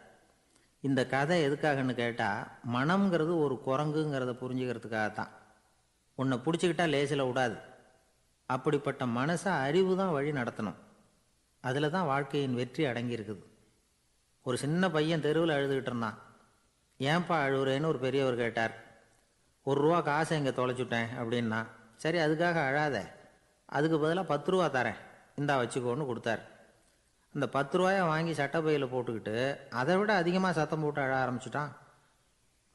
இந்த கதை எதுக்காகன்னு கேட்டால், மனம்ங்கிறது ஒரு குரங்குங்கிறத புரிஞ்சுக்கிறதுக்காகத்தான். உன்னை பிடிச்சிக்கிட்டா லேசில் விடாது. அப்படிப்பட்ட மனசை அறிவு தான் வழி நடத்தணும். அதில் தான் வாழ்க்கையின் வெற்றி அடங்கியிருக்குது. ஒரு சின்ன பையன் தெருவில் அழுதுகிட்டு இருந்தான். ஏன்பா அழுகுறேன்னு ஒரு பெரியவர் கேட்டார். ₹1 காசை இங்கே தொலைச்சுட்டேன் அப்படின்னா. சரி, அதுக்காக அழாத, அதுக்கு பதிலாக 10 ரூபா தரேன், இந்தா வச்சுக்கோன்னு கொடுத்தார். அந்த 10 ரூபாயை வாங்கி சட்டப்பையில் போட்டுக்கிட்டு அதை விட அதிகமாக சத்தம் போட்டு அழ ஆரம்பிச்சுட்டான்.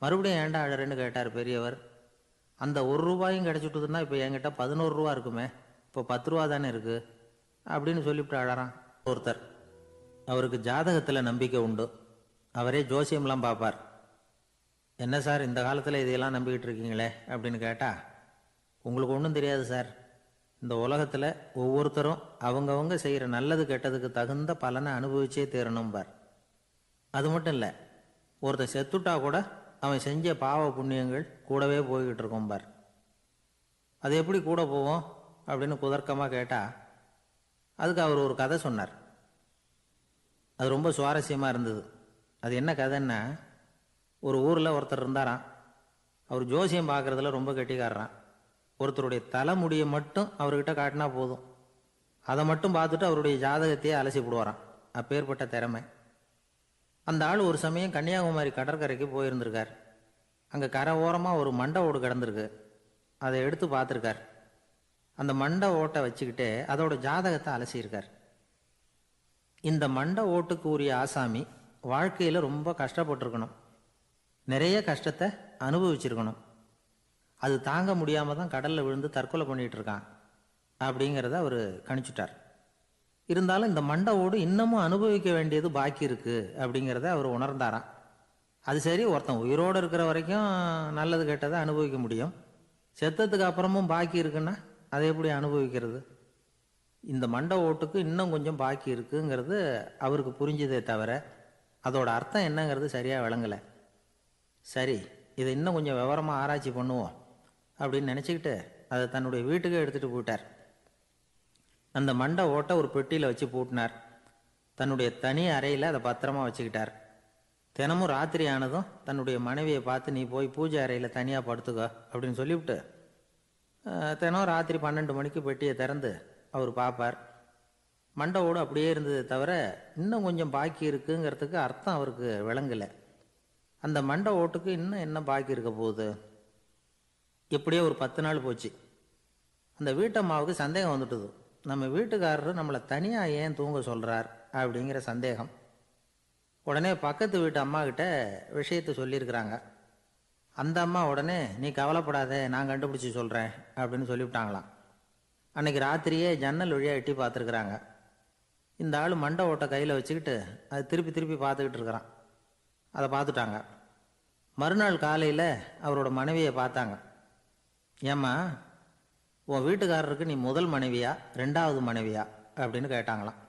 மறுபடியும் ஏன்டா அழறேன்னு கேட்டார் பெரியவர். அந்த 1 ரூபாயும் கிடச்சிட்டுதுன்னா இப்போ என்கிட்ட 11 ரூபா இருக்குமே, இப்போ 10 ரூபா தானே இருக்குது அப்படின்னு சொல்லிவிட்டு அழறான் ஒருத்தர். அவருக்கு ஜாதகத்தில் நம்பிக்கை உண்டு. அவரே ஜோசியம்லாம் பார்ப்பார். என்ன சார் இந்த காலத்தில் இதையெல்லாம் நம்பிக்கிட்டு இருக்கீங்களே அப்படின்னு கேட்டால், உங்களுக்கு ஒன்றும் தெரியாது சார். இந்த உலகத்தில் ஒவ்வொருத்தரும் அவங்கவங்க செய்கிற நல்லது கெட்டதுக்கு தகுந்த பலனை அனுபவிச்சே தீரணும்பார். அது மட்டும் இல்லை, ஒருத்தர் செத்துட்டா கூட அவன் செஞ்ச பாவ புண்ணியங்கள் கூடவே போய்கிட்டு இருக்கோம்பார். அது எப்படி கூட போவோம் அப்படின்னு குதர்க்கமாக கேட்டால், அதுக்கு அவர் ஒரு கதை சொன்னார். அது ரொம்ப சுவாரஸ்யமாக இருந்தது. அது என்ன கதைன்னா, ஒரு ஊரில் ஒருத்தர் இருந்தாராம். அவர் ஜோசியம் பார்க்குறதுல ரொம்ப கெட்டிக்காரரான். ஒருத்தருடைய தலைமுடியை மட்டும் அவர்கிட்ட காட்டினா போதும், அதை மட்டும் பார்த்துட்டு அவருடைய ஜாதகத்தையே அலசி போடுவாராம். அப்பேற்பட்ட திறமை. அந்த ஆள் ஒரு சமயம் கன்னியாகுமரி கடற்கரைக்கு போயிருந்திருக்கார். அங்கே கரை ஓரமாக ஒரு மண்டை ஓடு கிடந்திருக்கு. அதை எடுத்து பார்த்துருக்கார். அந்த மண்டை ஓட்டை வச்சுக்கிட்டே அதோட ஜாதகத்தை அலசியிருக்கார். இந்த மண்டை ஓட்டுக்கு உரிய ஆசாமி வாழ்க்கையில் ரொம்ப கஷ்டப்பட்டிருக்கணும், நிறைய கஷ்டத்தை அனுபவிச்சிருக்கணும். அது தாங்க முடியாமல் தான் கடலில் விழுந்து தற்கொலை பண்ணிகிட்டு இருக்கான் அப்படிங்கிறத அவர் கணிச்சுட்டார். இருந்தாலும் இந்த மண்டை ஓடு இன்னமும் அனுபவிக்க வேண்டியது பாக்கி இருக்குது அப்படிங்கிறத அவர் உணர்ந்தாராம். அது சரி, ஒருத்தன் உயிரோடு இருக்கிற வரைக்கும் நல்லது கெட்டதை அனுபவிக்க முடியும், செத்ததுக்கு அப்புறமும் பாக்கி இருக்குன்னா அதை எப்படி அனுபவிக்கிறது? இந்த மண்டை ஓட்டுக்கு இன்னும் கொஞ்சம் பாக்கி இருக்குங்கிறது அவருக்கு புரிஞ்சதே தவிர அதோட அர்த்தம் என்னங்கிறது சரியாக விளங்கலை. சரி, இதை இன்னும் கொஞ்சம் விவரமாக ஆராய்ச்சி பண்ணுவோம் அப்படின்னு நினச்சிக்கிட்டு அதை தன்னுடைய வீட்டுக்கே எடுத்துகிட்டு போயிட்டார். அந்த மண்டை ஓட்டை ஒரு பெட்டியில் வச்சு பூட்டினார். தன்னுடைய தனி அறையில் அதை பத்திரமா வச்சுக்கிட்டார். தினமும் ராத்திரி ஆனதும் தன்னுடைய மனைவியை பார்த்து, நீ போய் பூஜை அறையில் தனியாக படுத்துக்கோ அப்படின்னு சொல்லிவிட்டு தினம் ராத்திரி 12 மணிக்கு பெட்டியை திறந்து அவர் பார்ப்பார். மண்டை ஓடு அப்படியே இருந்தது தவிர இன்னும் கொஞ்சம் பாக்கி இருக்குங்கிறதுக்கு அர்த்தம் அவருக்கு விளங்கலை. அந்த மண்டை ஓட்டுக்கு இன்னும் என்ன பாக்கி இருக்க போகுது? எப்படியோ ஒரு 10 நாள் போச்சு. அந்த வீட்டம்மாவுக்கு சந்தேகம் வந்துட்டுது. நம்ம வீட்டுக்காரர் நம்மளை தனியாக ஏன் தூங்க சொல்கிறார் அப்படிங்கிற சந்தேகம். உடனே பக்கத்து வீட்டு அம்மா கிட்ட விஷயத்தை சொல்லியிருக்கிறாங்க. அந்த அம்மா உடனே, நீ கவலைப்படாத, நான் கண்டுபிடிச்சி சொல்கிறேன் அப்படின்னு சொல்லிவிட்டாங்களாம். அன்னைக்கு ராத்திரியே ஜன்னல் வழியாக எட்டி பார்த்துருக்குறாங்க. இந்த ஆள் மண்டை ஓட்டை கையில் வச்சுக்கிட்டு அது திருப்பி திருப்பி பார்த்துக்கிட்டு இருக்கிறான். அதை பார்த்துட்டாங்க. மறுநாள் காலையில் அவரோட மனைவியை பார்த்தாங்க. ஏம்மா, உன் வீட்டுக்காரருக்கு நீ முதல் மனைவியா 2வது மனைவியா அப்படின்னு கேட்டாங்களாம்.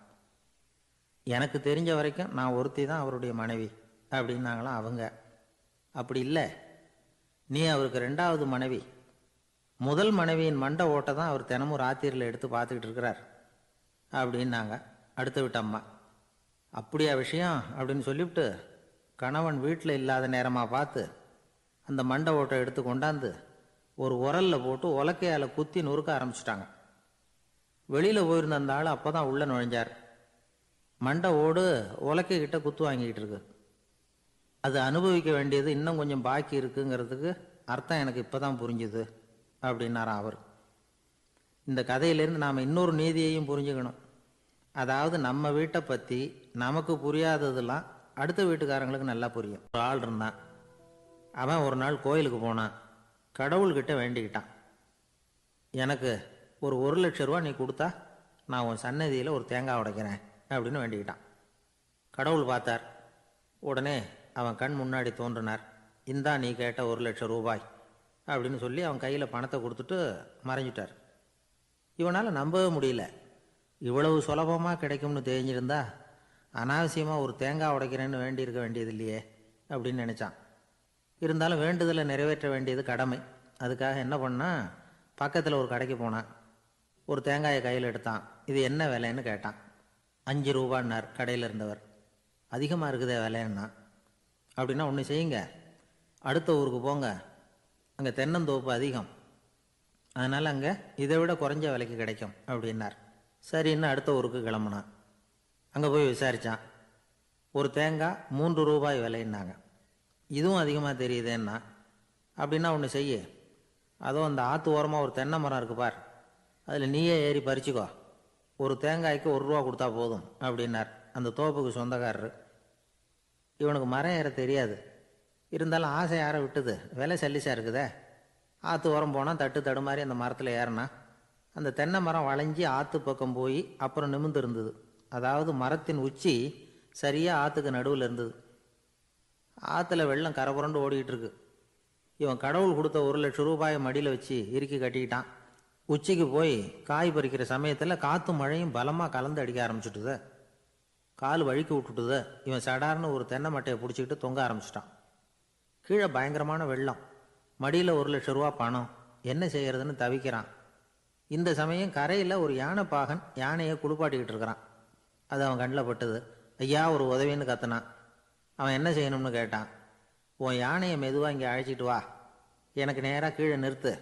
எனக்கு தெரிஞ்ச வரைக்கும் நான் ஒருத்தி தான் அவருடைய மனைவி அப்படின்னாங்களாம் அவங்க. அப்படி இல்லை, நீ அவருக்கு 2வது மனைவி. முதல் மனைவியின் மண்டை ஓட்டை தான் அவர் தினமும் ராத்திரியில் எடுத்து பார்த்துக்கிட்டு இருக்கிறார் அப்படின்னாங்க அடுத்த வீட்டு அம்மா. அப்படியா விஷயம் அப்படின்னு சொல்லிவிட்டு கணவன் வீட்டில் இல்லாத நேரமாக பார்த்து அந்த மண்டை ஓட்டை எடுத்து கொண்டாந்து ஒரு உரலில் போட்டு உலக்கையால் குத்தி நொறுக்க ஆரம்பிச்சிட்டாங்க. வெளியில் போயிருந்த அந்த ஆள் அப்போ தான் உள்ளே நுழைஞ்சார். மண்டை ஓடு உலக்கைக்கிட்ட குத்து வாங்கிக்கிட்டு இருக்கு. அது அனுபவிக்க வேண்டியது இன்னும் கொஞ்சம் பாக்கி இருக்குங்கிறதுக்கு அர்த்தம் எனக்கு இப்போ தான் புரிஞ்சுது அப்படின்னாராம் அவர். இந்த கதையிலேருந்து நாம் இன்னொரு நீதியையும் புரிஞ்சுக்கணும். அதாவது நம்ம வீட்டை பற்றி நமக்கு புரியாததெல்லாம் அடுத்த வீட்டுக்காரங்களுக்கு நல்லா புரியும். ஒரு ஆள் இருந்தான். அவன் ஒரு நாள் கோயிலுக்கு போனான். கடவுள்கிட்ட வேண்டிக்கிட்டான், எனக்கு ஒரு 1,00,000 ரூபா நீ கொடுத்தா நான் உன் சன்னதியில் ஒரு தேங்காய் உடைக்கிறேன் அப்படின்னு வேண்டிக்கிட்டான். கடவுள் பார்த்தார். உடனே அவன் கண் முன்னாடி தோன்றினார். இந்தா நீ கேட்ட 1,00,000 ரூபாய் அப்படின்னு சொல்லி அவன் கையில் பணத்தை கொடுத்துட்டு மறைஞ்சிட்டார். இவனால் நம்பவே முடியல. இவ்வளவு சுலபமாக கிடைக்கும்னு தெரிஞ்சிருந்தா அனாவசியமாக ஒரு தேங்காய் உடைக்கிறேன்னு வேண்டியிருக்க வேண்டியது இல்லையே அப்படின்னு நினச்சான். இருந்தாலும் வேண்டுதலை நிறைவேற்ற வேண்டியது கடமை. அதுக்காக என்ன பண்ணான், பக்கத்தில் ஒரு கடைக்கு போனான். ஒரு தேங்காயை கையில் எடுத்தான். இது என்ன விலைன்னு கேட்டான். 5 ரூபான்னார் கடையில் இருந்தவர். அதிகமாக இருக்குதே விலைன்னா. அப்படின்னா ஒன்று செய்யுங்க, அடுத்த ஊருக்கு போங்க, அங்கே தென்னந்தோப்பு அதிகம், அதனால் அங்கே இதை விட குறைஞ்ச விலைக்கு கிடைக்கும் அப்படின்னார். சரின்னு அடுத்த ஊருக்கு கிளம்புனான். அங்கே போய் விசாரித்தான். ஒரு தேங்காய் 3 ரூபாய் விலைன்னாங்க. இதுவும் அதிகமாக தெரியுதேன்னா. அப்படின்னா ஒன்று செய்ய, அதோ அந்த ஆற்று ஓரமாக ஒரு தென்னை மரம் இருக்கு பார், அதில் நீயே ஏறி பறிச்சுக்கோ, ஒரு தேங்காய்க்கு 1 ரூபா கொடுத்தா போதும் அப்படின்னார் அந்த தோப்புக்கு சொந்தக்காரரு. இவனுக்கு மரம் ஏற தெரியாது, இருந்தாலும் ஆசை யாரை விட்டுது, விலை சல்லிசா இருக்குதே. ஆற்று உரம் போனால் தட்டு தடுமாறி அந்த மரத்தில் ஏறினா அந்த தென்னை மரம் வளைஞ்சி ஆற்று பக்கம் போய் அப்புறம் நிமிர்ந்து இருந்தது. அதாவது மரத்தின் உச்சி சரியாக ஆற்றுக்கு நடுவில் இருந்தது. ஆற்றுல வெள்ளம் கரைபுரண்டு ஓடிக்கிட்டு இருக்கு. இவன் கடவுள் கொடுத்த 1,00,000 ரூபாயை மடியில் வச்சு இறுக்கி கட்டிக்கிட்டான். உச்சிக்கு போய் காய் பறிக்கிற சமயத்தில் காற்று மழையும் பலமாக கலந்து அடிக்க ஆரம்பிச்சுட்டுது. கால் வழுக்கி விட்டுட்டுது. இவன் சடார்னு ஒரு தென்னை மட்டையை பிடிச்சிக்கிட்டு தொங்க ஆரம்பிச்சிட்டான். கீழே பயங்கரமான வெள்ளம், மடியில் 1,00,000 ரூபா பணம். என்ன செய்யறதுன்னு தவிக்கிறான். இந்த சமயம் கரையில் ஒரு யானைப்பாகன் யானையை குளிப்பாட்டிக்கிட்டு இருக்கிறான். அது அவன் கண்ணில் பட்டுது. ஐயா ஒரு உதவின்னு கத்துனான். அவன் என்ன செய்யணும்னு கேட்டான். உன் யானையை மெதுவாக இங்கே அழைச்சிட்டு வா, எனக்கு நேராக கீழே நிறுத்து,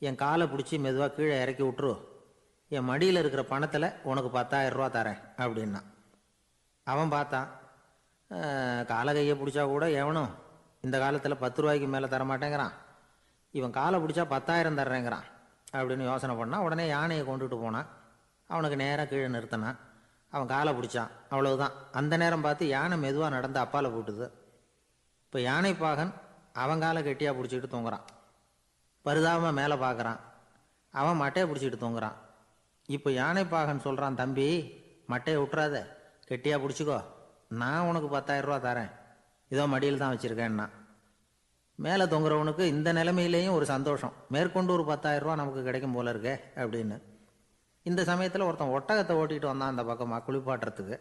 என் காலை பிடிச்சி மெதுவாக கீழே இறக்கி விட்டுரு, என் மடியில் இருக்கிற பணத்தில் உனக்கு 10,000 ரூபா தரேன் அப்படின்னா. அவன் பார்த்தான். காலை கையை பிடிச்சா கூட எவனும் இந்த காலத்தில் 10 ரூபாய்க்கு மேலே தரமாட்டேங்கிறான், இவன் காலை பிடிச்சா 10,000 தர்றேங்கிறான் அப்படின்னு யோசனை பண்ணான். உடனே யானையை கொண்டுட்டு போனான். அவனுக்கு நேராக கீழே நிறுத்தினான். அவன் காலை பிடிச்சான். அவ்வளவுதான். அந்த நேரம் பார்த்து யானை மெதுவாக நடந்து அப்பால போட்டுது. இப்போ யானைப்பாகன் அவன் காலை கெட்டியாக பிடிச்சிக்கிட்டு தூங்குறான். பரிதாபமாக மேலே பார்க்குறான். அவன் மட்டையை பிடிச்சிக்கிட்டு தூங்குறான். இப்போ யானைப்பாகன் சொல்கிறான், தம்பி மட்டையை விட்டுறாத, கெட்டியாக பிடிச்சிக்கோ, நான் உனக்கு 10,000 ரூபா தரேன், இதோ மடியில் தான் வச்சுருக்கேன்னா. மேலே தொங்குறவனுக்கு இந்த நிலைமையிலேயும் ஒரு சந்தோஷம், மேற்கொண்டு ஒரு 10,000 ரூபா நமக்கு கிடைக்கும் போல இருக்கே அப்படின்னு. இந்த சமயத்தில் ஒருத்தன் ஒட்டகத்தை ஓட்டிகிட்டு வந்தான் அந்த பக்கமாக குளிப்பாட்டுறதுக்கு.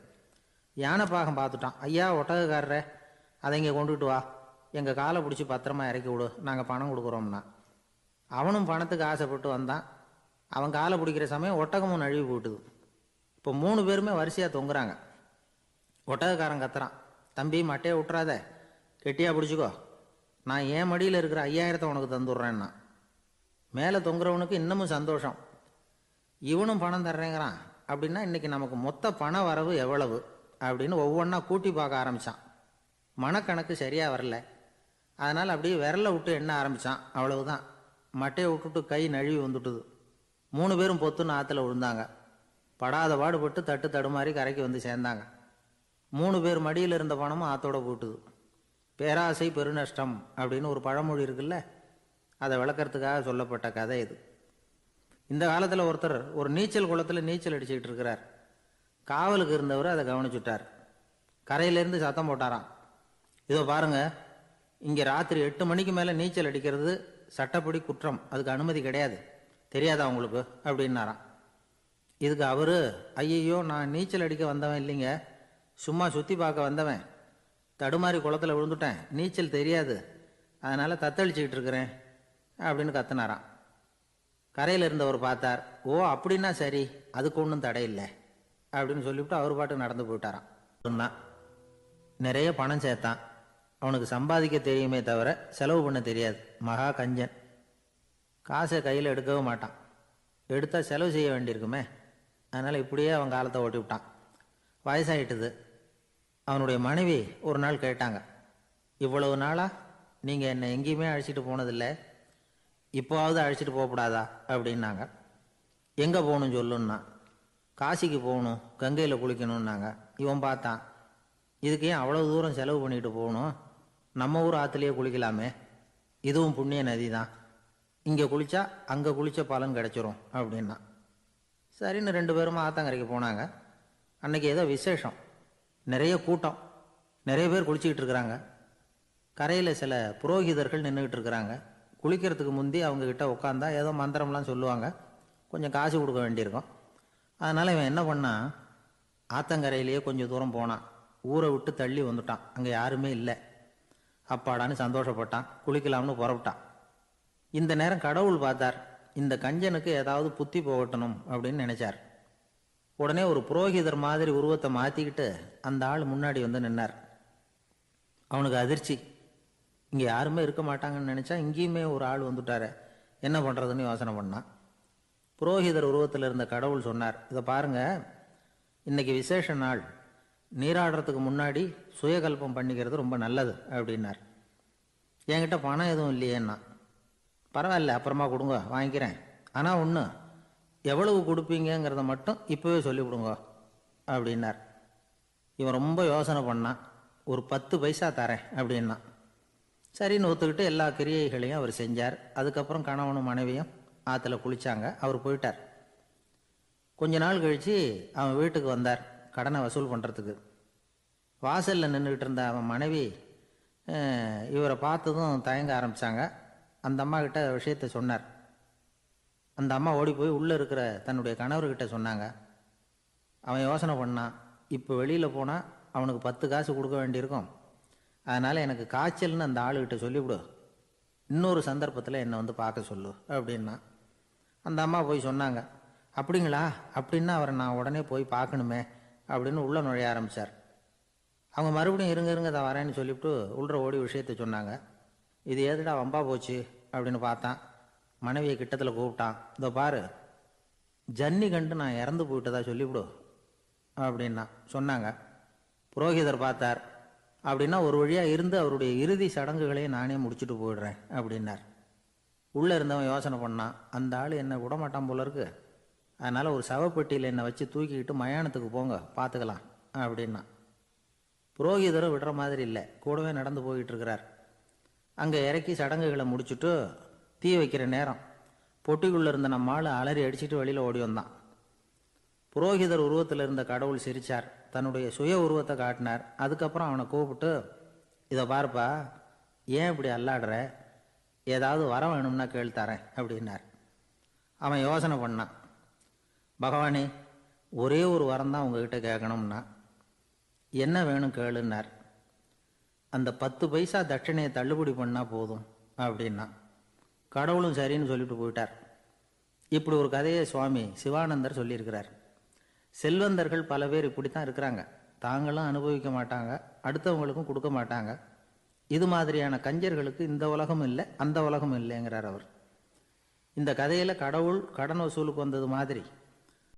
யானைப்பாகன் பார்த்துட்டான். ஐயா ஒட்டகக்காரரே, அதை இங்கே கொண்டுகிட்டு வா, எங்கள் காலை பிடிச்சி பத்திரமா இறக்கி விடு, நாங்கள் பணம் கொடுக்குறோம்னா. அவனும் பணத்துக்கு ஆசைப்பட்டு வந்தான். அவன் காலை பிடிக்கிற சமயம் ஒட்டகமும் நழுவி போட்டுது. இப்போ 3 பேருமே வரிசையாக தொங்குறாங்க. ஒட்டகக்காரன் கத்துறான், தம்பி மட்டையை விட்டுறாத, கெட்டியாக பிடிச்சிக்கோ, நான் என் மடியில் இருக்கிற 5,000 உனக்கு தந்துடுறேன்னா. மேலே தொங்குறவனுக்கு இன்னமும் சந்தோஷம், இவனும் பணம் தர்றேங்கிறான் அப்படின்னா இன்னைக்கு நமக்கு மொத்த பண வரவு எவ்வளவு அப்படின்னு ஒவ்வொன்றா கூட்டி பார்க்க ஆரம்பித்தான். மனக்கணக்கு சரியாக வரல. அதனால் அப்படியே விரலை விட்டு எண்ண ஆரம்பித்தான். அவ்வளவுதான். மட்டையை விட்டுட்டு கை நழுவி வந்துட்டுது. 3 பேரும் பொத்துன்னு ஆற்றுல விழுந்தாங்க. படாத பாடுபட்டு தட்டு தடுமாறி கரைக்கு வந்து சேர்ந்தாங்க. 3 பேர் மடியில் இருந்த பணமும் ஆற்றோட போட்டுது. பேராசை பெருநஷ்டம் அப்படின்னு ஒரு பழமொழி இருக்குல்ல, அதை விளக்கறதுக்காக சொல்லப்பட்ட கதை இது. இந்த காலத்தில் ஒருத்தர் ஒரு நீச்சல் குளத்தில் நீச்சல் அடிச்சுக்கிட்டு இருக்கிறார். காவலுக்கு இருந்தவர் அதை கவனிச்சுட்டார். கரையிலேருந்து சத்தம் போட்டாராம், இதோ பாருங்க, இங்கே ராத்திரி 8 மணிக்கு மேலே நீச்சல் அடிக்கிறது சட்டப்படி குற்றம், அதுக்கு அனுமதி கிடையாது, தெரியாதா உங்களுக்கு அப்படின்னாராம். இதுக்கு அவரு, ஐயையோ நான் நீச்சல் அடிக்க வந்தவன் இல்லைங்க, சும்மா சுற்றி பார்க்க வந்தவன், தடுமாறி குளத்தில் விழுந்துட்டேன், நீச்சல் தெரியாது, அதனால் தத்தளிச்சுக்கிட்டு இருக்கிறேன் அப்படின்னு கத்துனாராம். கரையில் இருந்தவர் பார்த்தார். ஓ அப்படின்னா சரி, அதுக்கு ஒன்றும் தடை இல்லை அப்படின்னு சொல்லிவிட்டு அவர் பாட்டு நடந்து போயிட்டாராம். நிறைய பணம் சேர்த்தான். அவனுக்கு சம்பாதிக்க தெரியுமே தவிர செலவு பண்ண தெரியாது. மகா கஞ்சன். காசை கையில் எடுக்கவே மாட்டான். எடுத்தால் செலவு செய்ய வேண்டியிருக்குமே. அதனால் இப்படியே அவன் காலத்தை ஓட்டி விட்டான். வயசாயிட்டுது. அவனுடைய மனைவி ஒரு நாள் கேட்டாங்க, இவ்வளவு நாளாக நீங்கள் என்னை எங்கேயுமே அழைச்சிட்டு போனதில்லை, இப்போவாவது அழைச்சிட்டு போகக்கூடாதா அப்படின்னாங்க. எங்கே போகணும் சொல்லுன்னா. காசிக்கு போகணும், கங்கையில் குளிக்கணும்னாங்க. இவன் பார்த்தான், இதுக்கு ஏன் அவ்வளோ தூரம் செலவு பண்ணிட்டு போகணும், நம்ம ஊர் ஆற்றுலையே குளிக்கலாமே, இதுவும் புண்ணிய நதி தான், இங்கே குளித்தா அங்கே குளித்த பலன் கிடச்சிரும் அப்படின்னா. சரின்னு 2 பேரும் ஆத்தங்கரைக்கு போனாங்க. அன்றைக்கி ஏதோ விசேஷம், நிறைய கூட்டம், நிறைய பேர் குளிச்சுக்கிட்டு இருக்கிறாங்க. கரையில் சில புரோகிதர்கள் நின்றுக்கிட்டு இருக்கிறாங்க. குளிக்கிறதுக்கு முந்தி அவங்கக்கிட்ட உட்காந்தா ஏதோ மந்திரம்லாம் சொல்லுவாங்க, கொஞ்சம் காசு கொடுக்க வேண்டியிருக்கும். அதனால் இவன் என்ன பண்ணான், ஆத்தங்கரையிலேயே கொஞ்சம் தூரம் போனான். ஊரை விட்டு தள்ளி வந்துட்டான். அங்கே யாருமே இல்லை. அப்பாடான்னு சந்தோஷப்பட்டான். குளிக்கலாம்னு புறப்பட்டான். இந்த நேரம் கடவுள் பார்த்தார், இந்த கஞ்சனுக்கு ஏதாவது புத்தி போகட்டணும் அப்படின்னு நினைச்சார். உடனே ஒரு புரோகிதர் மாதிரி உருவத்தை மாற்றிக்கிட்டு அந்த ஆள் முன்னாடி வந்து நின்னார். அவனுக்கு அதிர்ச்சி. இங்கே யாருமே இருக்க மாட்டாங்கன்னு நினச்சா இங்கேயுமே ஒரு ஆள் வந்துட்டார, என்ன பண்ணுறதுன்னு யோசனை பண்ணான். புரோகிதர் உருவத்தில் இருந்த கடவுள் சொன்னார், இதை பாருங்க, இன்னைக்கு விசேஷ நாள், நீராடுறதுக்கு முன்னாடி சுயகல்பம் பண்ணிக்கிறது ரொம்ப நல்லது அப்படின்னார். என்கிட்ட பணம் எதுவும் இல்லையேன்னா. பரவாயில்ல, அப்புறமா கொடுங்க, வாங்கிக்கிறேன். ஆனால் ஒன்று, எவ்வளவு கொடுப்பீங்கிறத மட்டும் இப்போவே சொல்லிவிடுங்க அப்படின்னார். இவன் ரொம்ப யோசனை பண்ணான். ஒரு 10 பைசா தரேன் அப்படின்னா. சரின்னு ஒத்துக்கிட்டு எல்லா கிரியைகளையும் அவர் செஞ்சார். அதுக்கப்புறம் கணவனும் மனைவியும் ஆற்றுல குளித்தாங்க. அவர் போயிட்டார். கொஞ்ச நாள் கழித்து அவன் வீட்டுக்கு வந்தார் கடனை வசூல் பண்ணுறதுக்கு. வாசலில் நின்றுக்கிட்டு இருந்த அவன் மனைவி இவரை பார்த்ததும் தயங்க ஆரம்பித்தாங்க. அந்த அம்மா கிட்ட விஷயத்த சொன்னார். அந்த அம்மா ஓடி போய் உள்ளே இருக்கிற தன்னுடைய கணவர்கிட்ட சொன்னாங்க. அவன் யோசனை பண்ணான், இப்போ வெளியில் போனால் அவனுக்கு 10 காசு கொடுக்க வேண்டியிருக்கும். அதனால் எனக்கு காய்ச்சல்னு அந்த ஆளுகிட்ட சொல்லிவிடு, இன்னொரு சந்தர்ப்பத்தில் என்னை வந்து பார்க்க சொல்லு அப்படின்னா. அந்த அம்மா போய் சொன்னாங்க. அப்படிங்களா, அப்படின்னா அவரை நான் உடனே போய் பார்க்கணுமே அப்படின்னு உள்ளே நுழைய ஆரம்பித்தார். அவங்க மறுபடியும் இருங்க தான் வரேன்னு சொல்லிவிட்டு உள்ள ஓடி விஷயத்த சொன்னாங்க. இது ஏதுடா வம்பா போச்சு அப்படின்னு பார்த்தான். மனைவியை கிட்டத்தில் கூப்பிட்டான். இதோ பாரு, ஜன்னி கண்டு நான் இறந்து போயிட்டதா சொல்லிவிடு அப்படின்னா சொன்னாங்க. புரோகிதர் பார்த்தார். அப்படின்னா ஒரு வழியாக இருந்து அவருடைய இறுதி சடங்குகளையும் நானே முடிச்சுட்டு போயிடுறேன் அப்படின்னார். உள்ளே இருந்தவன் யோசனை பண்ணான், அந்த ஆள் என்னை விடமாட்டான் போல இருக்கு. அதனால் ஒரு சவப்பெட்டியில் என்னை வச்சு தூக்கிக்கிட்டு மயானத்துக்கு போங்க, பார்த்துக்கலாம் அப்படின்னா. புரோகிதரும் விடுற மாதிரி இல்லை, கூடவே நடந்து போயிட்டு இருக்கிறார். அங்கே இறக்கி சடங்குகளை முடிச்சுட்டு தீ வைக்கிற நேரம் பொட்டிக்குள்ளே இருந்த நம்ம ஆள் அலறி அடிச்சுட்டு வெளியில் ஓடி வந்தான். புரோகிதர் உருவத்தில் இருந்த கடவுள் சிரித்தார். தன்னுடைய சுய உருவத்தை காட்டினார். அதுக்கப்புறம் அவனை கூப்பிட்டு, இதை பாருப்பா, ஏன் இப்படி அல்லாடுற, ஏதாவது வர வேணும்னா கேள்வித்தரேன் அப்படின்னார். அவன் யோசனை பண்ணான். பகவானே, ஒரே ஒரு வரம் தான் உங்ககிட்ட கேட்கணும்னா. என்ன வேணும் கேளுன்னார். அந்த 10 பைசா தட்சணையை தள்ளுபடி பண்ணால் போதும் அப்படின்னா. கடவுளும் சரின்னு சொல்லிட்டு போயிட்டார். இப்படி ஒரு கதையை சுவாமி சிவானந்தர் சொல்லியிருக்கிறார். செல்வந்தர்கள் பல பேர் இப்படித்தான் இருக்கிறாங்க. தாங்களும் அனுபவிக்க மாட்டாங்க, அடுத்தவங்களுக்கும் கொடுக்க மாட்டாங்க. இது மாதிரியான கஞ்சர்களுக்கு இந்த உலகம் இல்லை, அந்த உலகம் இல்லைங்கிறார் அவர். இந்த கதையில் கடவுள் கடன் வசூலுக்கு வந்தது மாதிரி